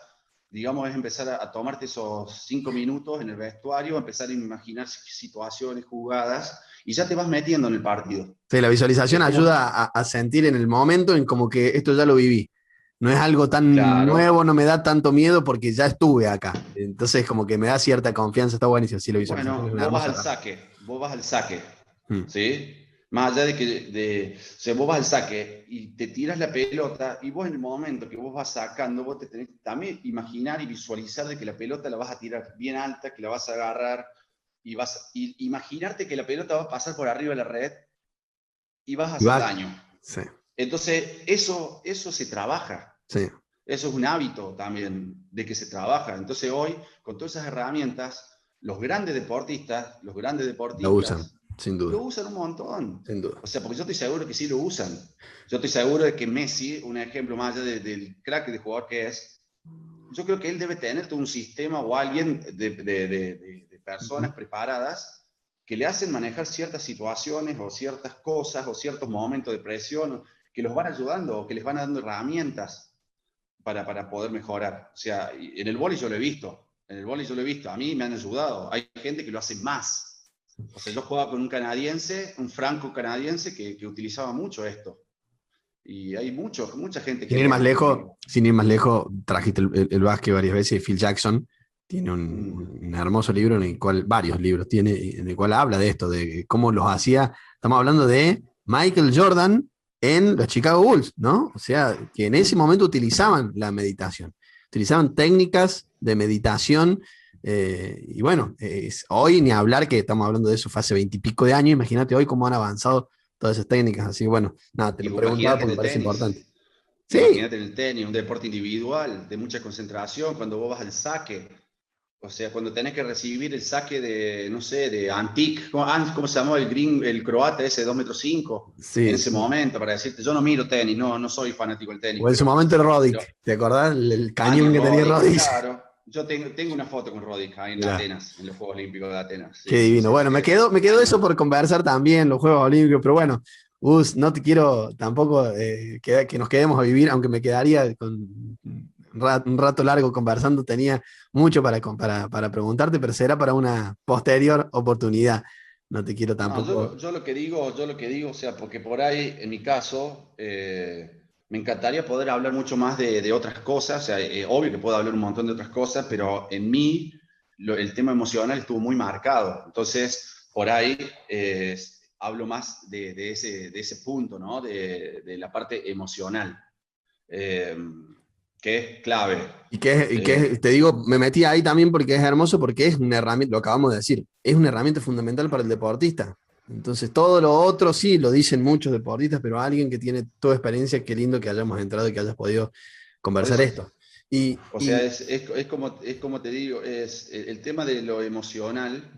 digamos, es empezar a tomarte esos 5 minutos en el vestuario, empezar a imaginar situaciones, jugadas, y ya te vas metiendo en el partido. Sí, la visualización Es como, ayuda a sentir en el momento en como que esto ya lo viví. No es algo tan claro, nuevo, no me da tanto miedo porque ya estuve acá. Entonces, como que me da cierta confianza, está buenísimo. Sí, la visualización es bueno, una hermosa herramienta. vos vas al saque, Mm. ¿sí? Más allá o sea, vos vas al saque y te tiras la pelota y vos en el momento que vos vas sacando, vos te tenés que también imaginar y visualizar de que la pelota la vas a tirar bien alta, que la vas a agarrar y imaginarte que la pelota va a pasar por arriba de la red y vas a Y hacer va, daño. sí, Entonces, eso se trabaja. sí, Eso es un hábito también de que se trabaja. Entonces hoy, con todas esas herramientas, los grandes lo usan, deportistas, sin lo duda, usan un montón. sin duda. O sea, porque yo estoy seguro que sí lo usan. Yo estoy seguro de que Messi, un ejemplo más allá del crack de jugador que es, yo creo que él debe tener todo un sistema o alguien de personas preparadas que le hacen manejar ciertas situaciones o ciertas cosas o ciertos momentos de presión que los van ayudando o que les van dando herramientas para poder mejorar. O sea, en el vóley yo lo he visto. En el vóley yo lo he visto. A mí me han ayudado. Hay gente que lo hace más. O sea, yo jugaba con un canadiense, un franco canadiense que utilizaba mucho esto. Y hay mucha gente Sin que ir más lo... lejos, sin ir más lejos, trajiste el básquet varias veces. Phil Jackson tiene un hermoso libro en el cual, varios libros tiene, en el cual habla de esto, de cómo los hacía. Estamos hablando de Michael Jordan en los Chicago Bulls, ¿no? O sea, que en ese momento utilizaban la meditación, utilizaban técnicas de meditación. Y bueno, hoy ni hablar que estamos hablando de eso fue hace 20 y pico de años. Imagínate hoy cómo han avanzado todas esas técnicas. Así que bueno, nada, te lo preguntaba Imagínate en porque me el parece importante. tenis. Sí, Imagínate en el tenis, un deporte individual, de mucha concentración, cuando vos vas al saque. O sea, cuando tenés que recibir el saque de, no sé, de Antic, ¿cómo se llamó el croata ese de 2,5 m? En sí, ese sí. momento, para decirte, yo no miro tenis, no soy fanático del tenis, O en su momento el pero Roddick, ¿te acordás? El Daniel cañón que tenía Roddick, Roddick. claro. Yo tengo una foto con Roddick ahí en Mirá, Atenas, en los Juegos Olímpicos de Atenas. qué Sí, sí, divino. sí, Bueno, sí, me quedó eso cañón. por conversar también, los Juegos Olímpicos, pero bueno, Gus, no te quiero tampoco que nos quedemos a vivir, aunque me quedaría con un rato largo conversando, tenía mucho para preguntarte, pero será para una posterior oportunidad. No te quiero No, tampoco. yo lo que digo, o sea, porque por ahí, en mi caso, me encantaría poder hablar mucho más de otras cosas, o sea, obvio que puedo hablar un montón de otras cosas, pero en mí el tema emocional estuvo muy marcado, entonces por ahí hablo más de ese punto, ¿no? De la parte emocional, eh, que es clave. Te digo, me metí ahí también porque es hermoso, porque es una herramienta, lo acabamos de decir, es una herramienta fundamental para el deportista. Entonces, todo lo otro sí lo dicen muchos deportistas, pero alguien que tiene toda experiencia, qué lindo que hayamos entrado y que hayas podido Por conversar eso, esto. Y, o sea, y es como te digo, es el tema de lo emocional,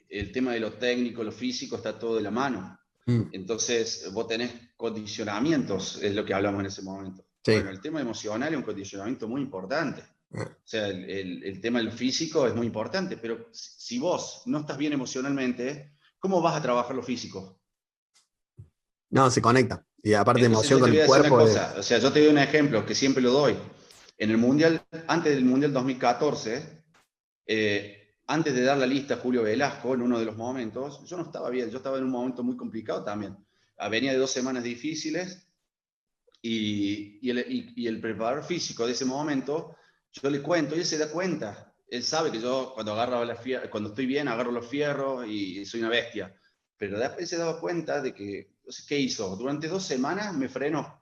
el tema de lo técnico, lo físico, está todo de la mano. mm, Entonces, vos tenés condicionamientos, es lo que hablamos en ese momento. sí, Bueno, el tema emocional es un condicionamiento muy importante. O sea, el tema del físico es muy importante, pero si vos no estás bien emocionalmente, ¿cómo vas a trabajar lo físico? no, se conecta. Y aparte de Entonces emoción yo te con voy el a decir una cuerpo, cosa, o sea, yo te doy un ejemplo que siempre lo doy. En el Mundial, antes del Mundial 2014, antes de dar la lista a Julio Velasco, en uno de los momentos, yo no estaba bien, yo estaba en un momento muy complicado también. Venía de 2 semanas difíciles y el preparador físico de ese momento, yo le cuento y él se da cuenta. Él sabe que yo cuando estoy bien agarro los fierros y soy una bestia. Pero después se daba cuenta de que, ¿qué hizo? Durante 2 semanas me frenó.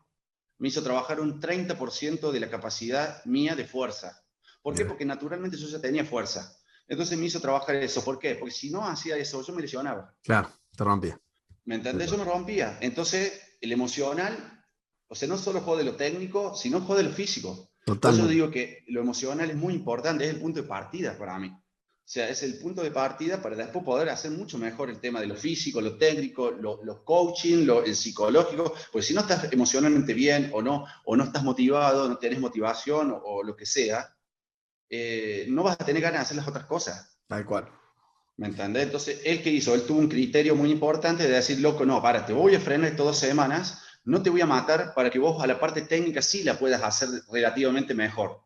Me hizo trabajar un 30% de la capacidad mía de fuerza. ¿Por qué? yeah, Porque naturalmente yo ya tenía fuerza. Entonces me hizo trabajar eso. ¿Por qué? Porque si no hacía eso, yo me lesionaba. claro, te rompía. ¿Me entendés? Yo me rompía. Entonces, el emocional, o sea, no solo jode lo técnico, sino jode lo físico. Por eso Totalmente. digo que lo emocional es muy importante, es el punto de partida para mí. O sea, es el punto de partida para después poder hacer mucho mejor el tema de lo físico, lo técnico, lo coaching, el psicológico, porque si no estás emocionalmente bien o no estás motivado, no tenés motivación o lo que sea, no vas a tener ganas de hacer las otras cosas. Tal cual. ¿Me entendés? Entonces, ¿él qué hizo? Él tuvo un criterio muy importante de decir, loco, no, para, te voy a frenar estas 2 semanas, no te voy a matar para que vos a la parte técnica sí la puedas hacer relativamente mejor.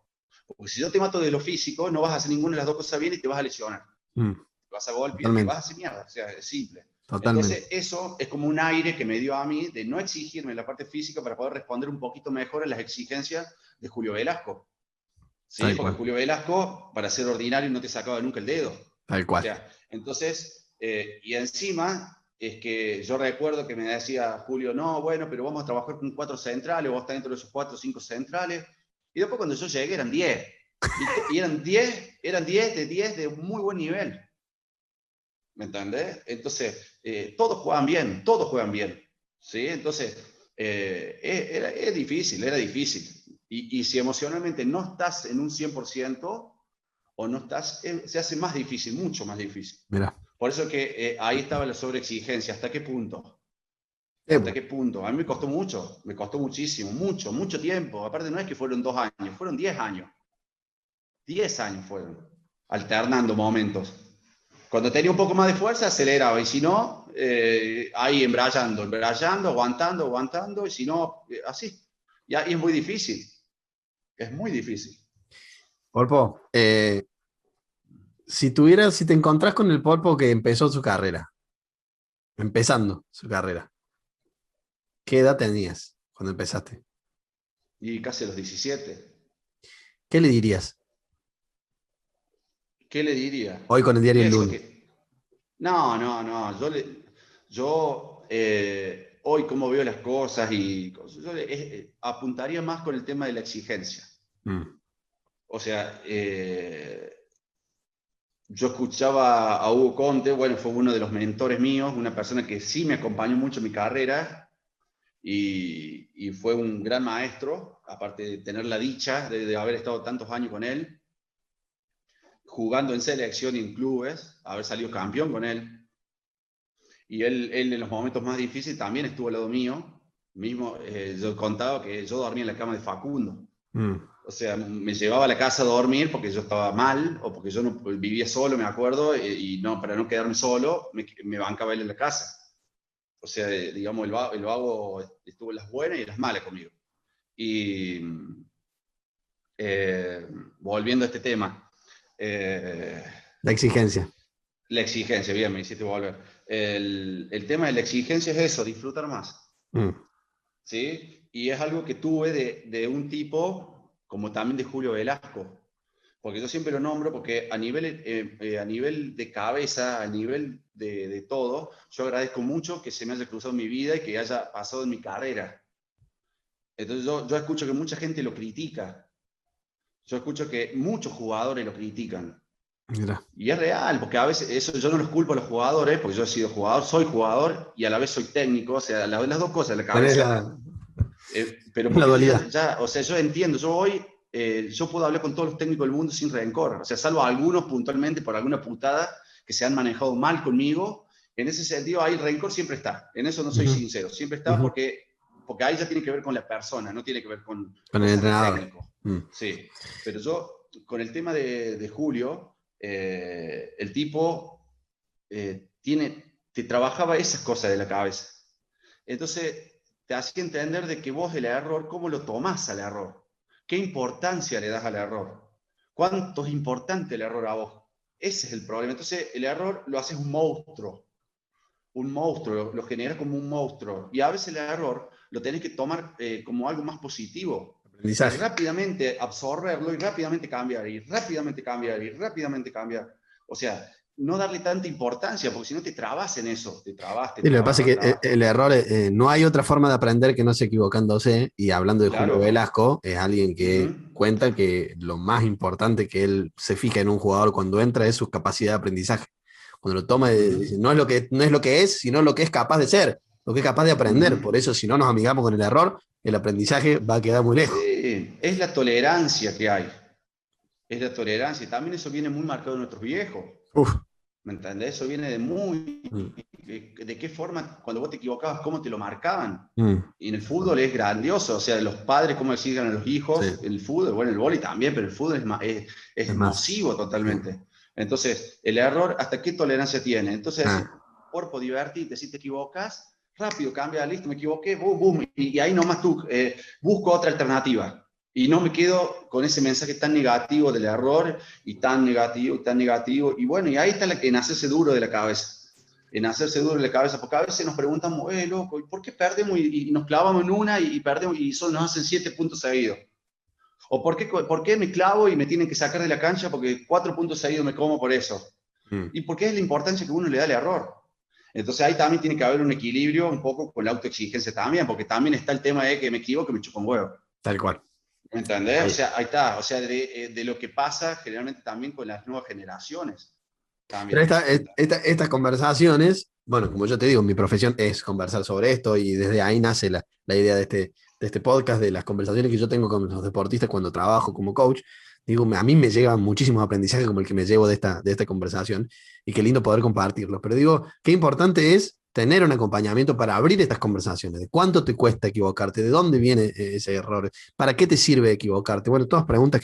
Porque si yo te mato de lo físico, no vas a hacer ninguna de las dos cosas bien y te vas a lesionar. Mm, Te vas a golpear, te vas totalmente. a hacer mierda, o sea, es simple. Totalmente. Entonces, eso es como un aire que me dio a mí de no exigirme la parte física para poder responder un poquito mejor a las exigencias de Julio Velasco. ¿Sí? Tal Porque cual. Julio Velasco, para ser ordinario, no te sacaba nunca el dedo. Tal O cual. sea, entonces, y encima es que yo recuerdo que me decía Julio, no, bueno, pero vamos a trabajar con 4 centrales, vos estás dentro de esos 4 o 5 centrales. Y después cuando yo llegué eran 10. Y eran 10 de 10 de muy buen nivel. ¿Me entendés? Entonces, todos juegan bien, todos juegan bien. ¿Sí? Entonces, es difícil, era difícil. Y si emocionalmente no estás en un 100% o no estás, se hace más difícil, mucho más difícil. Mira. Por eso que ahí estaba la sobreexigencia. ¿Hasta qué punto? ¿Hasta Pues, qué punto? A mí me costó mucho, me costó muchísimo, mucho tiempo. Aparte no es que fueron 2 años, fueron 10 años. 10 años fueron, alternando momentos. Cuando tenía un poco más de fuerza, aceleraba. Y si no, ahí embrayando, aguantando. Y si no, así. Y ahí es muy difícil. Es muy difícil. Polpo, si te encontrás con el Polpo que empezó su carrera, empezando su carrera, ¿qué edad tenías cuando empezaste? Y casi a los 17. ¿Qué le dirías ¿Qué le diría? hoy con el diario El Eso Lunes? que... No. Hoy como veo las cosas apuntaría más con el tema de la exigencia. Mm, O sea, yo escuchaba a Hugo Conte, bueno, fue uno de los mentores míos, una persona que sí me acompañó mucho en mi carrera y fue un gran maestro, aparte de tener la dicha de haber estado tantos años con él, jugando en selección y en clubes, haber salido campeón con él. Y él en los momentos más difíciles también estuvo al lado mío. Mismo, yo he contado que yo dormía en la cama de Facundo. mm, O sea, me llevaba a la casa a dormir porque yo estaba mal o porque yo no vivía solo, me acuerdo, y no, para no quedarme solo, me bancaba él en la casa. O sea, digamos, el vago estuvo en las buenas y en las malas conmigo. Y volviendo a este tema, eh, la exigencia. la exigencia, bien, me hiciste volver. El tema de la exigencia es eso, disfrutar más. Mm, ¿Sí? Y es algo que tuve de un tipo como también de Julio Velasco, porque yo siempre lo nombro porque a nivel de cabeza, a nivel de todo, yo agradezco mucho que se me haya cruzado en mi vida y que haya pasado en mi carrera. Entonces yo escucho que mucha gente lo critica, yo escucho que muchos jugadores lo critican. mira. Y es real, porque a veces eso yo no los culpo a los jugadores, porque yo he sido jugador, soy jugador y a la vez soy técnico, o sea, las dos cosas en la Tenés cabeza. Pero la porque yo dualidad. o sea, yo entiendo, yo hoy, yo puedo hablar con todos los técnicos del mundo sin rencor, o sea, salvo algunos puntualmente por alguna putada que se han manejado mal conmigo, en ese sentido ahí el rencor siempre está, en eso no soy Ujú, sincero, siempre está ujú. porque ahí ya tiene que ver con la persona, no tiene que ver con Con el cosas de entrenador. técnico, Mm, sí, pero yo, con el tema de Julio, el tipo te trabajaba esas cosas de la cabeza. Entonces, te hacía entender de que vos el error, ¿cómo lo tomás al error? ¿Qué importancia le das al error? ¿Cuánto es importante el error a vos? Ese es el problema. Entonces, el error lo haces un monstruo, lo generas como un monstruo. Y a veces el error lo tenés que tomar como algo más positivo y aprendizaje. rápidamente absorberlo y rápidamente cambiar, y rápidamente cambiar, y rápidamente cambiar. O sea, no darle tanta importancia, porque si no te trabas en eso, Y lo que pasa es que trabas. el error, no hay otra forma de aprender que no sea equivocándose. Y hablando de Julio Claro. Velasco, es alguien Uh que -huh. cuenta que lo más importante que él se fija en un jugador cuando entra es su capacidad de aprendizaje. Cuando lo toma, Uh dice, -huh. no es lo que es, sino lo que es capaz de ser, lo que es capaz de Uh aprender. -huh. Por eso, si no nos amigamos con el error, el aprendizaje va a quedar muy lejos. Sí, es la tolerancia que hay. Es la tolerancia. Y también eso viene muy marcado de nuestros viejos. Uf. ¿Me entendés? Eso viene de muy... Mm, De qué forma, cuando vos te equivocabas, cómo te lo marcaban. mm, Y en el fútbol es grandioso. O sea, los padres, cómo exigen a los sí, hijos. El fútbol, bueno, el vóley también, pero el fútbol es es más. nocivo Sí. totalmente. Entonces, el error, ¿hasta qué tolerancia tiene? Entonces, Ah, por divertirte, si te equivocas, rápido, cambia, listo, me equivoqué, boom, boom, y ahí nomás tú busco otra alternativa. Y no me quedo con ese mensaje tan negativo del error y tan negativo, y tan negativo. Y bueno, y ahí está en hacerse duro de la cabeza. En hacerse duro de la cabeza, porque a veces nos preguntamos, loco, ¿por qué perdemos y nos clavamos en una y perdemos y nos hacen 7 puntos seguidos? ¿O por qué me clavo y me tienen que sacar de la cancha porque 4 puntos seguidos me como por eso? mm, ¿Y por qué es la importancia que uno le da al error? Entonces ahí también tiene que haber un equilibrio un poco con la autoexigencia también, porque también está el tema de que me equivoco, me chupo un huevo. tal cual. ¿Me entendés? O Ahí. sea, ahí está. O sea, de lo que pasa generalmente también con las nuevas generaciones. Pero También. estas conversaciones, bueno, como yo te digo, mi profesión es conversar sobre esto y desde ahí nace la idea de este podcast, de las conversaciones que yo tengo con los deportistas cuando trabajo como coach. Digo, a mí me llegan muchísimos aprendizajes como el que me llevo de esta conversación y qué lindo poder compartirlos. Pero digo, qué importante es tener un acompañamiento para abrir estas conversaciones, de cuánto te cuesta equivocarte, de dónde viene ese error, para qué te sirve equivocarte. Bueno, todas preguntas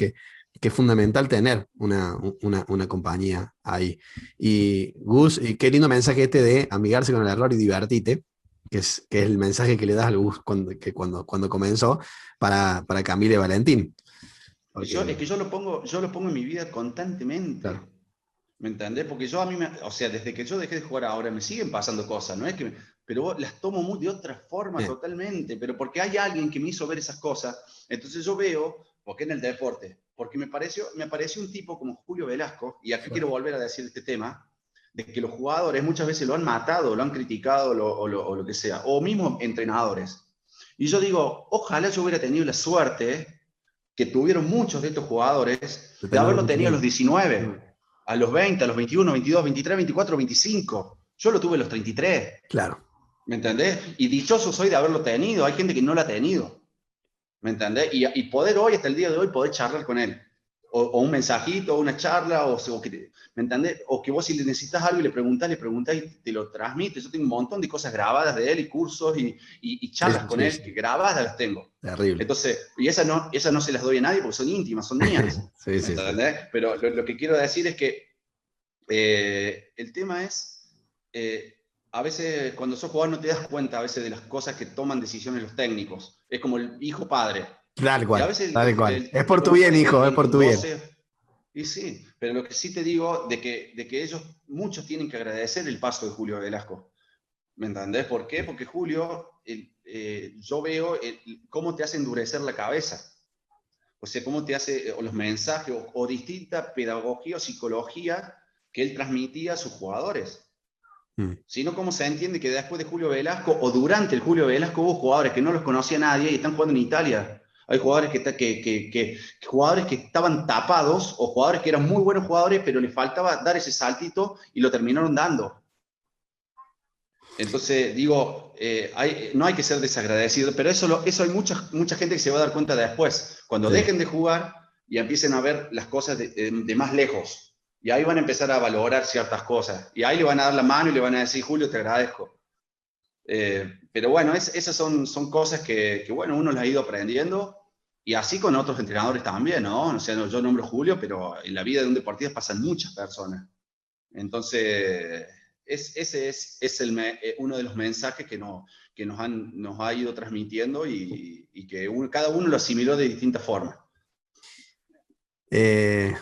que es fundamental tener una compañía ahí. Y Gus, y qué lindo mensaje este de amigarse con el error y divertite, que es el mensaje que le das al Gus cuando comenzó para Camila y Valentín. Es Porque, que yo lo pongo en mi vida claro, constantemente. ¿Me entendés? Porque yo a mí, o sea, desde que yo dejé de jugar ahora me siguen pasando cosas, ¿no es que pero las tomo de otra forma bien, totalmente, pero porque hay alguien que me hizo ver esas cosas. Entonces yo veo, porque en el deporte, porque me pareció un tipo como Julio Velasco, y acá quiero volver a decir este tema, de que los jugadores muchas veces lo han matado, lo han criticado o lo que sea, o mismo entrenadores. Y yo digo, ojalá yo hubiera tenido la suerte que tuvieron muchos de estos jugadores de de tenerlo haberlo mucho tenido a los tiempo. 19, a los 20, a los 21, 22, 23, 24, 25. Yo lo tuve a los 33, Claro, ¿me entendés? Y dichoso soy de haberlo tenido. Hay gente que no lo ha tenido, ¿me entendés? Y poder hoy, hasta el día de hoy, poder charlar con él. O un mensajito, o una charla, ¿me entendés? O que vos si le necesitas algo y le preguntás y te lo transmite. Yo tengo un montón de cosas grabadas de él y cursos y sí, charlas con sí, él sí, que grabadas las tengo. terrible. Entonces, y esas no se las doy a nadie porque son íntimas, son mías. Sí, ¿Me sí, sí. entendés? Pero lo que quiero decir es que el tema es, a veces cuando sos jugador no te das cuenta a veces de las cosas que toman decisiones los técnicos. Es como el hijo padre. Tal Y a cual, veces tal cual. el Es por técnico tu no bien, puede ser hijo, es bien por con tu bien. 12. Y sí, pero lo que sí te digo de que ellos, muchos tienen que agradecer el paso de Julio Velasco. ¿Me entendés? ¿Por qué? Porque Julio, yo veo cómo te hace endurecer la cabeza. O sea, cómo te hace, o los mensajes, o distinta pedagogía o psicología que él transmitía a sus jugadores. Mm. Sino cómo se entiende que después de Julio Velasco o durante el Julio Velasco hubo jugadores que no los conocía nadie y están jugando en Italia. Hay jugadores jugadores que estaban tapados o jugadores que eran muy buenos jugadores, pero les faltaba dar ese saltito y lo terminaron dando. Entonces, digo, no hay que ser desagradecido, pero eso hay mucha gente que se va a dar cuenta después, cuando Sí. dejen de jugar y empiecen a ver las cosas de más lejos. Y ahí van a empezar a valorar ciertas cosas. Y ahí le van a dar la mano y le van a decir, Julio, te agradezco. Pero bueno, esas son cosas que, bueno, uno las ha ido aprendiendo y así con otros entrenadores también, ¿no? O sea, yo nombro Julio, pero en la vida de un deportista pasan muchas personas. Entonces, ese es uno de los mensajes que nos ha ido transmitiendo y que cada uno lo asimiló de distinta forma.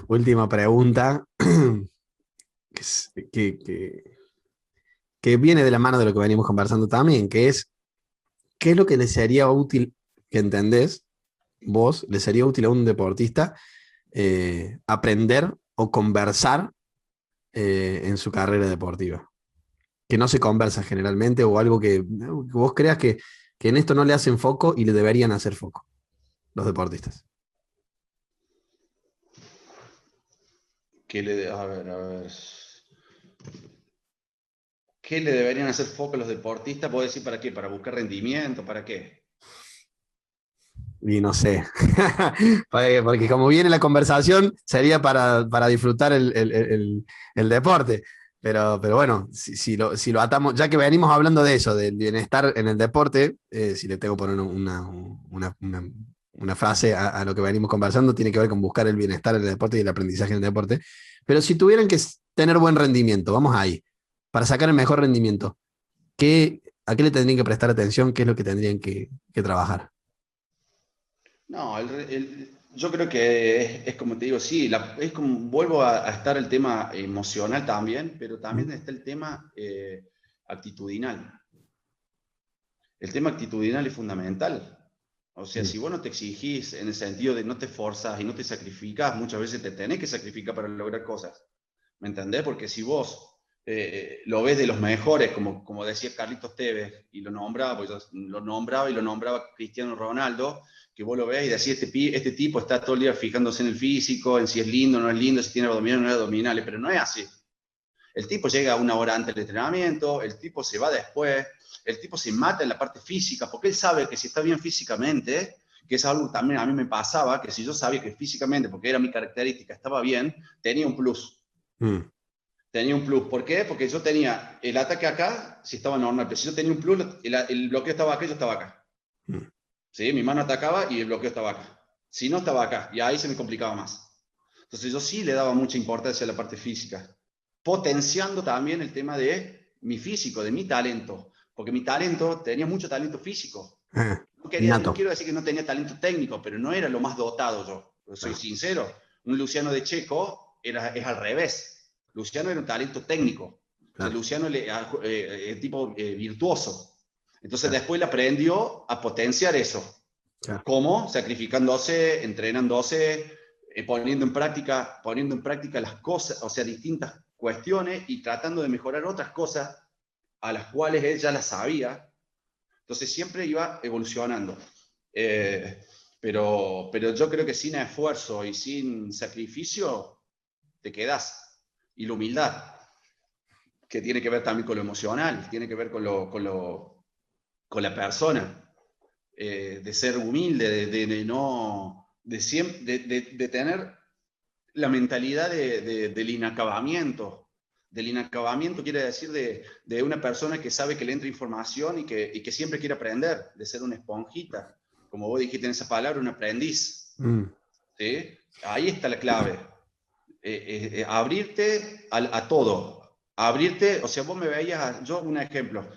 Última pregunta, que, es- que viene de la mano de lo que venimos conversando también, que es, ¿qué es lo que le sería útil, que entendés vos, le sería útil a un deportista aprender o conversar en su carrera deportiva? Que no se conversa generalmente o algo que vos creas que en esto no le hacen foco y le deberían hacer foco los deportistas. A ver. ¿Qué le deberían hacer foco a los deportistas? ¿Puedo decir para qué? ¿Para buscar rendimiento? ¿Para qué? Y no sé, porque como viene la conversación, sería para disfrutar el deporte. Pero bueno, si lo atamos, ya que venimos hablando de eso, del bienestar en el deporte, si le tengo que poner una frase a lo que venimos conversando, tiene que ver con buscar el bienestar en el deporte y el aprendizaje en el deporte. Pero si tuvieran que tener buen rendimiento, vamos ahí, para sacar el mejor rendimiento, ¿a qué le tendrían que prestar atención? ¿Qué es lo que tendrían que trabajar? No, yo creo que es como te digo, sí, es como, vuelvo a estar el tema emocional también, pero también está el tema actitudinal. El tema actitudinal es fundamental. O sea, Mm. si vos no te exigís en el sentido de no te forzas y no te sacrificas, muchas veces te tenés que sacrificar para lograr cosas. ¿Me entendés? Porque si vos lo ves de los mejores, como decía Carlitos Tevez, y lo nombraba, pues yo lo nombraba y lo nombraba Cristiano Ronaldo, que vos lo ves y decís, este tipo está todo el día fijándose en el físico, en si es lindo o no es lindo, si tiene abdominales o no es abdominales, pero no es así. El tipo llega una hora antes del entrenamiento, el tipo se va después, el tipo se mata en la parte física, porque él sabe que si está bien físicamente, que es algo que también a mí me pasaba, que si yo sabía que físicamente, porque era mi característica, estaba bien, tenía un plus. Mm. Tenía un plus. ¿Por qué? Porque yo tenía el ataque acá, si estaba normal, pero si yo tenía un plus, el bloqueo estaba acá, yo estaba acá. Mm. ¿Sí? Mi mano atacaba y el bloqueo estaba acá. Si no, estaba acá. Y ahí se me complicaba más. Entonces yo sí le daba mucha importancia a la parte física, potenciando también el tema de mi físico, de mi talento, porque mi talento, tenía mucho talento físico. No Innato. quiero decir que no tenía talento técnico, pero no era lo más dotado yo. Soy Claro, sincero. Un Luciano de Checo es al revés. Luciano era un talento técnico. O sea, claro, Luciano tipo virtuoso. Entonces claro, después le aprendió a potenciar eso. claro. ¿Cómo? Sacrificándose, entrenándose, poniendo en práctica las cosas, o sea, distintas cuestiones y tratando de mejorar otras cosas a las cuales él ya las sabía. Entonces siempre iba evolucionando. Eh, pero yo creo que sin esfuerzo y sin sacrificio te quedas. Y la humildad, que tiene que ver también con lo emocional, tiene que ver con la persona, de ser humilde, de no, de tener la mentalidad del inacabamiento quiere decir de una persona que sabe que le entra información y que siempre quiere aprender, de ser una esponjita, como vos dijiste en esa palabra, un aprendiz. Mm, ¿Sí? Ahí está la clave. Abrirte a todo. Abrirte, o sea, vos me veías, yo un ejemplo,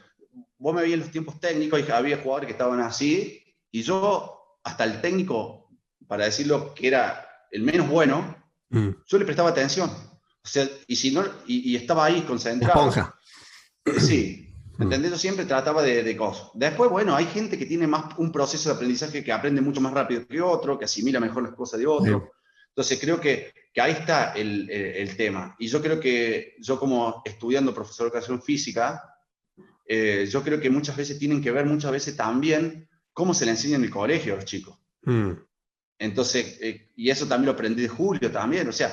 vos me veías en los tiempos técnicos y había jugadores que estaban así, y yo, hasta el técnico, para decirlo que era el menos bueno, mm. yo le prestaba atención. O sea, y si no, y estaba ahí concentrado. Esponja. Sí, Mm, ¿entendés? Yo siempre trataba de cosas. Después, bueno, hay gente que tiene más un proceso de aprendizaje que aprende mucho más rápido que otro, que asimila mejor las cosas de sí. otro. Entonces, creo que ahí está el tema. Y yo creo que yo como estudiando profesor de educación física, yo creo que muchas veces tienen que ver, muchas veces también, cómo se le enseña en el colegio a los chicos. Mm, Entonces, y eso también lo aprendí de Julio también, o sea,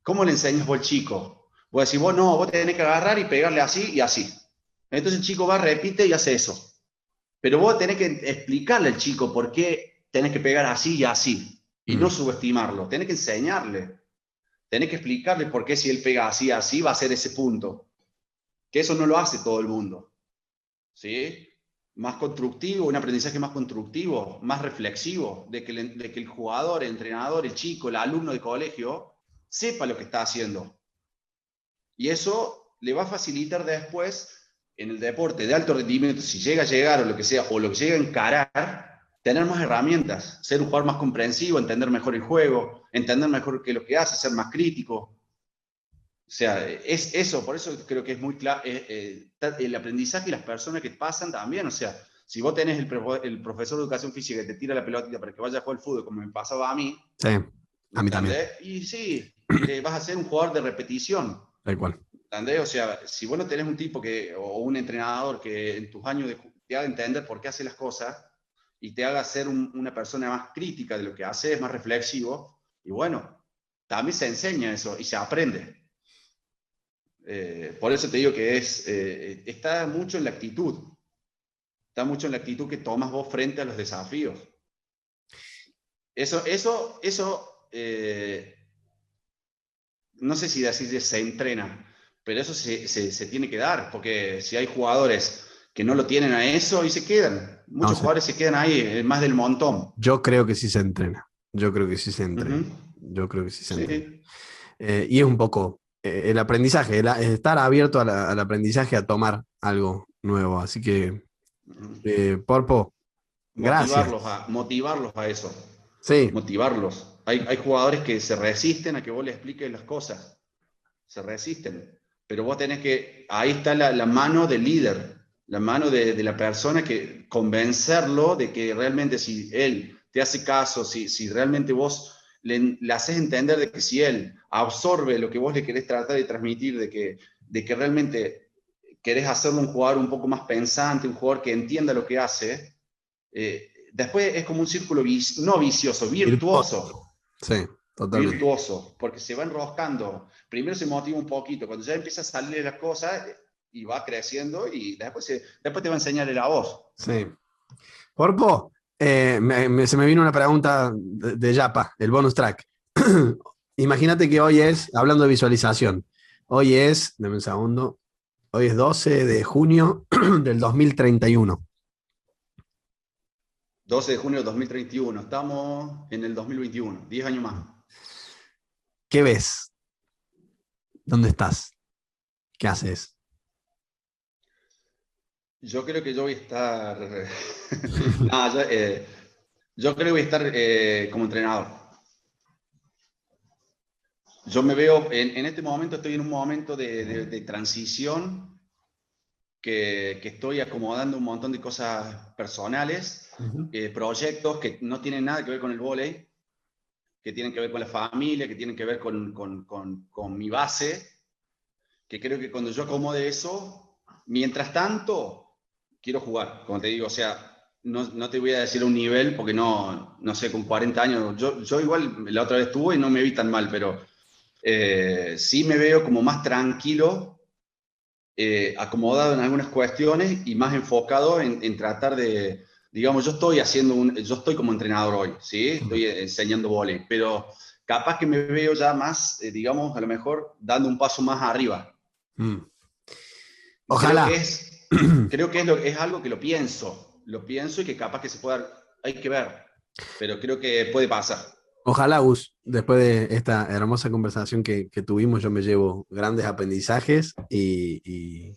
¿cómo le enseñas vos al chico? Vos decís, vos no, vos tenés que agarrar y pegarle así y así. Entonces el chico va, repite y hace eso. Pero vos tenés que explicarle al chico por qué tenés que pegar así y así, y no mm. subestimarlo, tenés que enseñarle, tenés que explicarle por qué si él pega así y así va a ser ese punto, que eso no lo hace todo el mundo, ¿sí? Más constructivo, un aprendizaje más constructivo, más reflexivo, de que el jugador, el entrenador, el chico, el alumno de colegio, sepa lo que está haciendo. Y eso le va a facilitar después en el deporte de alto rendimiento, si llega a llegar o lo que sea, o lo que llega a encarar, tener más herramientas, ser un jugador más comprensivo, entender mejor el juego, entender mejor qué es lo que hace, ser más crítico. O sea, es eso, por eso creo que es muy claro el aprendizaje y las personas que pasan también. O sea, si vos tenés el profesor de educación física que te tira la pelotita para que vaya a jugar al fútbol, como me pasaba a mí, Sí, ¿me a mí también. entendés? Y sí, vas a ser un jugador de repetición. Tal cual. ¿Entendés? O sea, si vos no tenés un tipo o un entrenador que en tus años te haga entender por qué hace las cosas y te haga ser una persona más crítica de lo que haces, más reflexivo, y bueno, también se enseña eso y se aprende. Por eso te digo que está mucho en la actitud, está mucho en la actitud que tomas vos frente a los desafíos. Eso, no sé si decir se entrena, pero eso se tiene que dar, porque si hay jugadores que no lo tienen a eso y se quedan, No muchos sé. jugadores se quedan ahí, más del montón. Yo creo que sí se entrena. Yo creo que sí se Uh -huh. entrena. Yo creo que sí se entrena. Sí. Y es un poco el aprendizaje, estar abierto al aprendizaje, a tomar algo nuevo. Así que, Uh -huh. Porpo, gracias. Motivarlos a eso, Sí, motivarlos. Hay jugadores que se resisten a que vos les expliques las cosas, se resisten, pero vos tenés que, ahí está la mano del líder, la mano de la persona que convencerlo de que realmente si él te hace caso, si realmente vos le haces entender de que si él absorbe lo que vos le querés tratar de transmitir, de que realmente querés hacerlo un jugador un poco más pensante, un jugador que entienda lo que hace, después es como un círculo no vicioso, virtuoso. virtuoso, Sí, totalmente. virtuoso, porque se va enroscando. Primero se motiva un poquito, cuando ya empieza a salir las cosas y va creciendo y después te va a enseñar a voz. Sí. Porpo, se me vino una pregunta de Yapa, el bonus track. Imagínate que hoy es, hablando de visualización, hoy es, dame un segundo, hoy es 12 de junio del 2031. 12 de junio de 2031, estamos en el 2021, 10 años más. ¿Qué ves? ¿Dónde estás? ¿Qué haces? Yo creo que yo voy a estar. No, yo creo que voy a estar como entrenador. Yo me veo, en este momento estoy en un momento de transición que estoy acomodando un montón de cosas personales, proyectos que no tienen nada que ver con el vóley, que tienen que ver con la familia, que tienen que ver con mi base, que creo que cuando yo acomode eso, mientras tanto, quiero jugar, como te digo, o sea, no te voy a decir un nivel, porque no sé, con 40 años, yo igual la otra vez estuve y no me vi tan mal, pero sí me veo como más tranquilo, acomodado en algunas cuestiones y más enfocado en tratar de, digamos, yo estoy como entrenador hoy, ¿sí? Estoy enseñando vóley, pero capaz que me veo ya más, digamos, a lo mejor dando un paso más arriba. Mm. Creo que Ojalá. es algo que lo pienso y que capaz que se pueda, hay que ver, pero creo que puede pasar. Ojalá, Gus, después de esta hermosa conversación que tuvimos, yo me llevo grandes aprendizajes y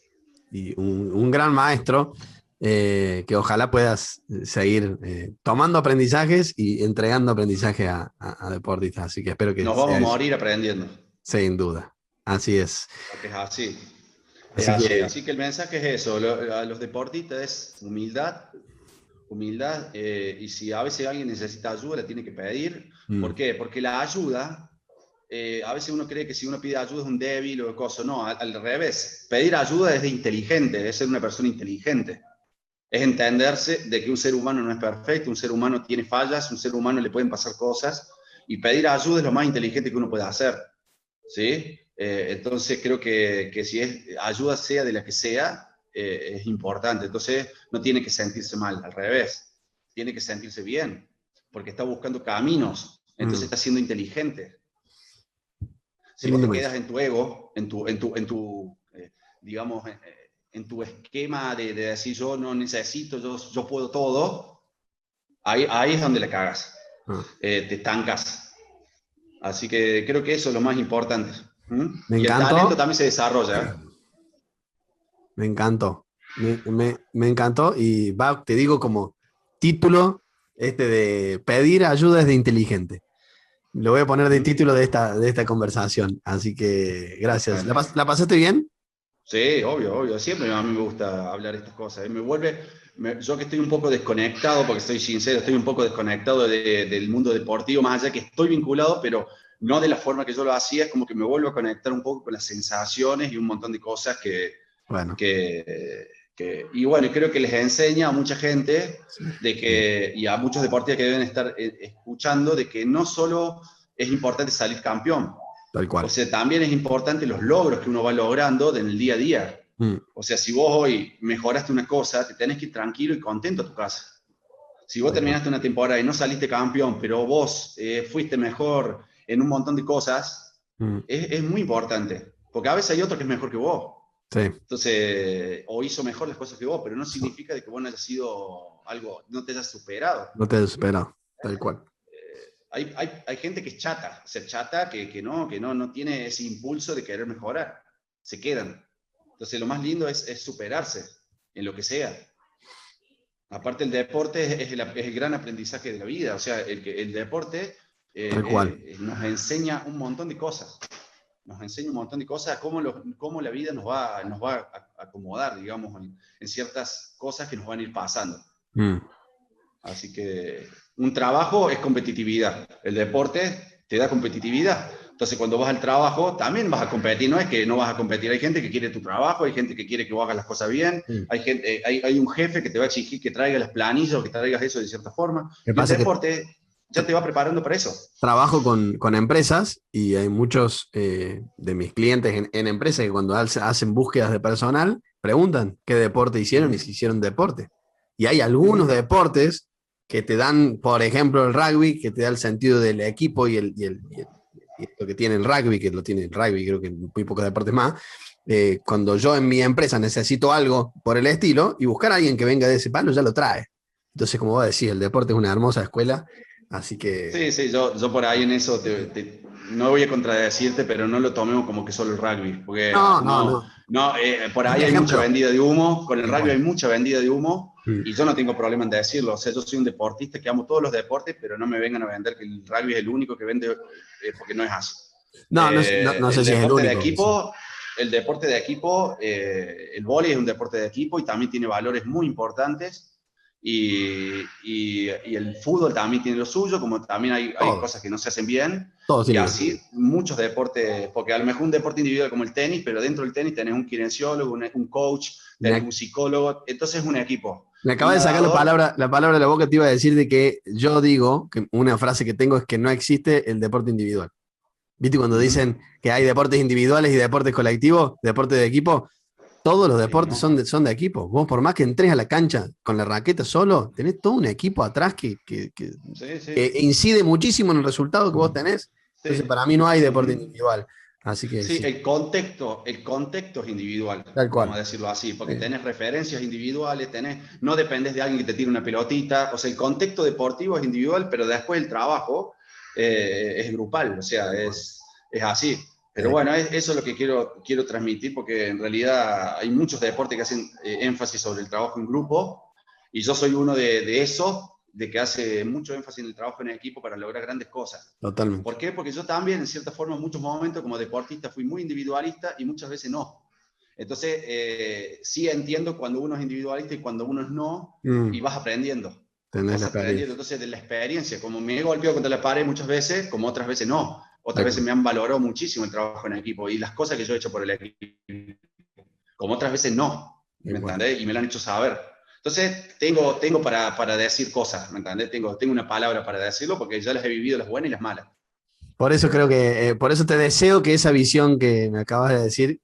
un gran maestro que ojalá puedas seguir tomando aprendizajes y entregando aprendizaje a deportistas. Así que espero que Nos vamos sea a eso, morir aprendiendo, sin duda. Así es. porque es así. Es Así así. que, Así que el mensaje es eso, a los deportistas es humildad, humildad, y si a veces alguien necesita ayuda, la tiene que pedir. ¿Por mm, qué? Porque la ayuda, a veces uno cree que si uno pide ayuda es un débil o cosa. No, al revés. Pedir ayuda es de inteligente, es ser una persona inteligente. Es entenderse de que un ser humano no es perfecto, un ser humano tiene fallas, un ser humano le pueden pasar cosas, y pedir ayuda es lo más inteligente que uno puede hacer, ¿sí? Entonces creo que si es ayuda, sea de la que sea, es importante. Entonces no tiene que sentirse mal, al revés, tiene que sentirse bien, porque está buscando caminos, entonces mm, está siendo inteligente. qué Si vos lindo te quedas mensaje. en tu ego, en tu digamos, en tu esquema de decir yo no necesito, yo puedo todo, ahí es donde le cagas, Ah, te estancas. Así que creo que eso es lo más importante. ¿Mm? me Y el talento encantó. también se desarrolla. ¿Eh? Me encantó. Me encantó y va, te digo como título este de pedir ayuda es de inteligente. Lo voy a poner de ¿Mm? título de esta conversación. Así que gracias. Bueno. La pasaste bien? Sí, obvio, obvio. Siempre a mí me gusta hablar estas cosas. Yo que estoy un poco desconectado, porque estoy sincero, estoy un poco desconectado del mundo deportivo, más allá que estoy vinculado, pero no de la forma que yo lo hacía, es como que me vuelvo a conectar un poco con las sensaciones y un montón de cosas Bueno, y bueno, creo que les enseña a mucha gente sí, y a muchos deportistas que deben estar escuchando, de que no solo es importante salir campeón, tal o cual. sea, también es importante los logros que uno va logrando en el día a día. Mm, O sea, si vos hoy mejoraste una cosa, te tenés que ir tranquilo y contento a tu casa. Si vos tal cual. terminaste una temporada y no saliste campeón, pero vos fuiste mejor en un montón de cosas, Mm, es muy importante. Porque a veces hay otro que es mejor que vos. sí, Entonces, o hizo mejor las cosas que vos, pero no significa de que vos no hayas sido algo, no te hayas superado. no te desespero. Tal cual. Hay gente que es chata, ser chata que no tiene ese impulso de querer mejorar. Se quedan. Entonces, lo más lindo es superarse en lo que sea. Aparte, el deporte es el gran aprendizaje de la vida. O sea, el deporte Tal cual. nos enseña un montón de cosas. Nos enseña un montón de cosas, cómo la vida nos va a acomodar, digamos, en ciertas cosas que nos van a ir pasando. Mm, Así que un trabajo es competitividad. El deporte te da competitividad. Entonces, cuando vas al trabajo, también vas a competir. No es que no vas a competir. Hay gente que quiere tu trabajo, hay gente que quiere que vos hagas las cosas bien, sí. hay un jefe que te va a exigir que traigas las planillas o que traigas eso de cierta forma. Me Y el pasa que deporte ya te va preparando para eso. trabajo con empresas y hay muchos de mis clientes en empresas que cuando hacen búsquedas de personal preguntan qué deporte hicieron y si hicieron deporte. Y hay algunos deportes que te dan, por ejemplo, el rugby, que te da el sentido del equipo y lo que tiene el rugby, que lo tiene el rugby, creo que en muy pocos deportes más. Cuando yo en mi empresa necesito algo por el estilo y buscar a alguien que venga de ese palo, ya lo trae. Entonces, como vos decís, el deporte es una hermosa escuela. Así que Sí, sí, yo por ahí en eso no voy a contradecirte, pero no lo tomemos como que solo el rugby, porque No. por ahí Un hay mucha ejemplo. vendida de humo, con el rugby hay Igual. mucha vendida de humo, Mm. y yo no tengo problema en decirlo, o sea, yo soy un deportista que amo todos los deportes, pero no me vengan a vender que el rugby es el único que vende, porque no es así. No sé El si es el deporte de único. Sí. equipo, el vóley es un deporte de equipo y también tiene valores muy importantes. Y el fútbol también tiene lo suyo, como también hay Todos. cosas que no se hacen bien. Todos Y tienen lo suyo. así muchos deportes, porque a lo mejor un deporte individual como el tenis, pero dentro del tenis tenés un kinesiólogo, un coach, tenés un psicólogo, entonces es un equipo. Me Un acaba de sacar nadador, la palabra de la boca. Te iba a decir de que yo digo, que una frase que tengo es que no existe el deporte individual. ¿Viste cuando dicen que hay deportes individuales y deportes colectivos, deportes de equipo? Todos los y deportes no. son de equipo. Vos, por más que entres a la cancha con la raqueta solo, tenés todo un equipo atrás Sí, que sí, incide muchísimo en el resultado que vos tenés. Entonces, sí. para mí no hay deporte Ujú. individual. Así que Sí, sí, el contexto es individual, tal vamos a cual. decirlo así, porque Sí, tenés referencias individuales, no dependes de alguien que te tire una pelotita, o sea, el contexto deportivo es individual, pero después el trabajo es grupal, o sea, tal cual. es así. Pero Eh, bueno, eso es lo que quiero transmitir, porque en realidad hay muchos deportes que hacen énfasis sobre el trabajo en grupo, y yo soy uno de esos, de que hace mucho énfasis en el trabajo en equipo para lograr grandes cosas. Totalmente. ¿Por qué? Porque yo también, en cierta forma, en muchos momentos como deportista fui muy individualista y muchas veces no. Entonces, sí entiendo cuando uno es individualista y cuando uno es no, y vas aprendiendo. Tenés la Vas aprendiendo. experiencia. Entonces, de la experiencia, como me he golpeado contra la pared muchas veces, como otras veces no. Otras Tal veces cual. me han valorado muchísimo el trabajo en equipo y las cosas que yo he hecho por el equipo, como otras veces no. ¿Me Igual. entendés? Y me lo han hecho saber. Entonces, tengo para decir cosas, ¿me entendés? Tengo una palabra para decirlo porque ya las he vivido, las buenas y las malas. Por eso creo que, por eso te deseo que esa visión que me acabas de decir,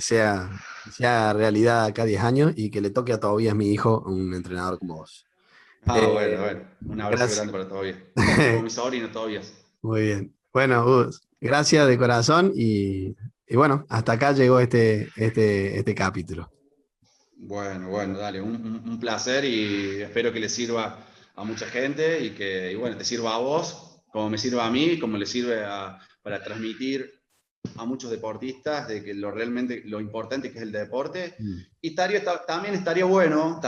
sea realidad acá a 10 años y que le toque a Tobías, mi hijo, un entrenador como vos. Ah, bueno, Eh, bueno. Un abrazo gracias. grande para Tobias. Como mi sobrino Tobias. Muy bien. Bueno, Gus, gracias de corazón y bueno, hasta acá llegó este capítulo. Bueno, dale. Un placer y espero que le sirva a mucha gente y bueno, te sirva a vos, como me sirva a mí, como le sirve para transmitir a muchos deportistas de que realmente lo importante que es el deporte. Mm. Y también estaría bueno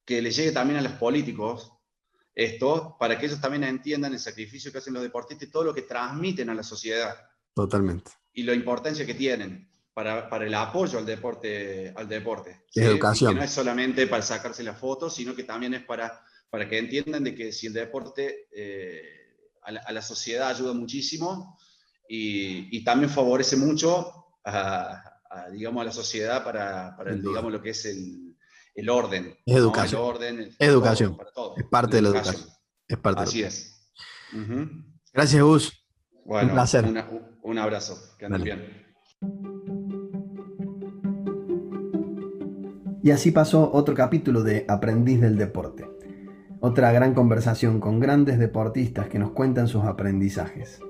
que le llegue también a los políticos esto, para que ellos también entiendan el sacrificio que hacen los deportistas y todo lo que transmiten a la sociedad Totalmente. y la importancia que tienen para el apoyo al deporte, Es ¿sí? Y que no educación. es solamente para sacarse la foto, sino que también es para que entiendan de que si el deporte a la sociedad ayuda muchísimo y también favorece mucho digamos, a la sociedad para Sin duda. digamos, lo que es el orden, Es ¿no? El educación. orden, Es todo, educación. para Es todo, la parte de la educación. educación. Es parte de la Así educación. es. Ujú. Gracias, Gus. Un Bueno, placer. un abrazo, que andes Dale. bien. Y así pasó otro capítulo de Aprendiz del Deporte. Otra gran conversación con grandes deportistas que nos cuentan sus aprendizajes.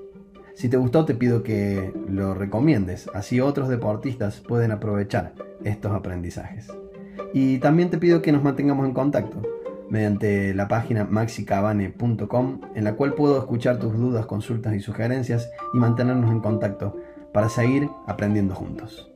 Si te gustó, te pido que lo recomiendes, así otros deportistas pueden aprovechar estos aprendizajes. Y también te pido que nos mantengamos en contacto mediante la página maxicabane.com, en la cual puedo escuchar tus dudas, consultas y sugerencias y mantenernos en contacto para seguir aprendiendo juntos.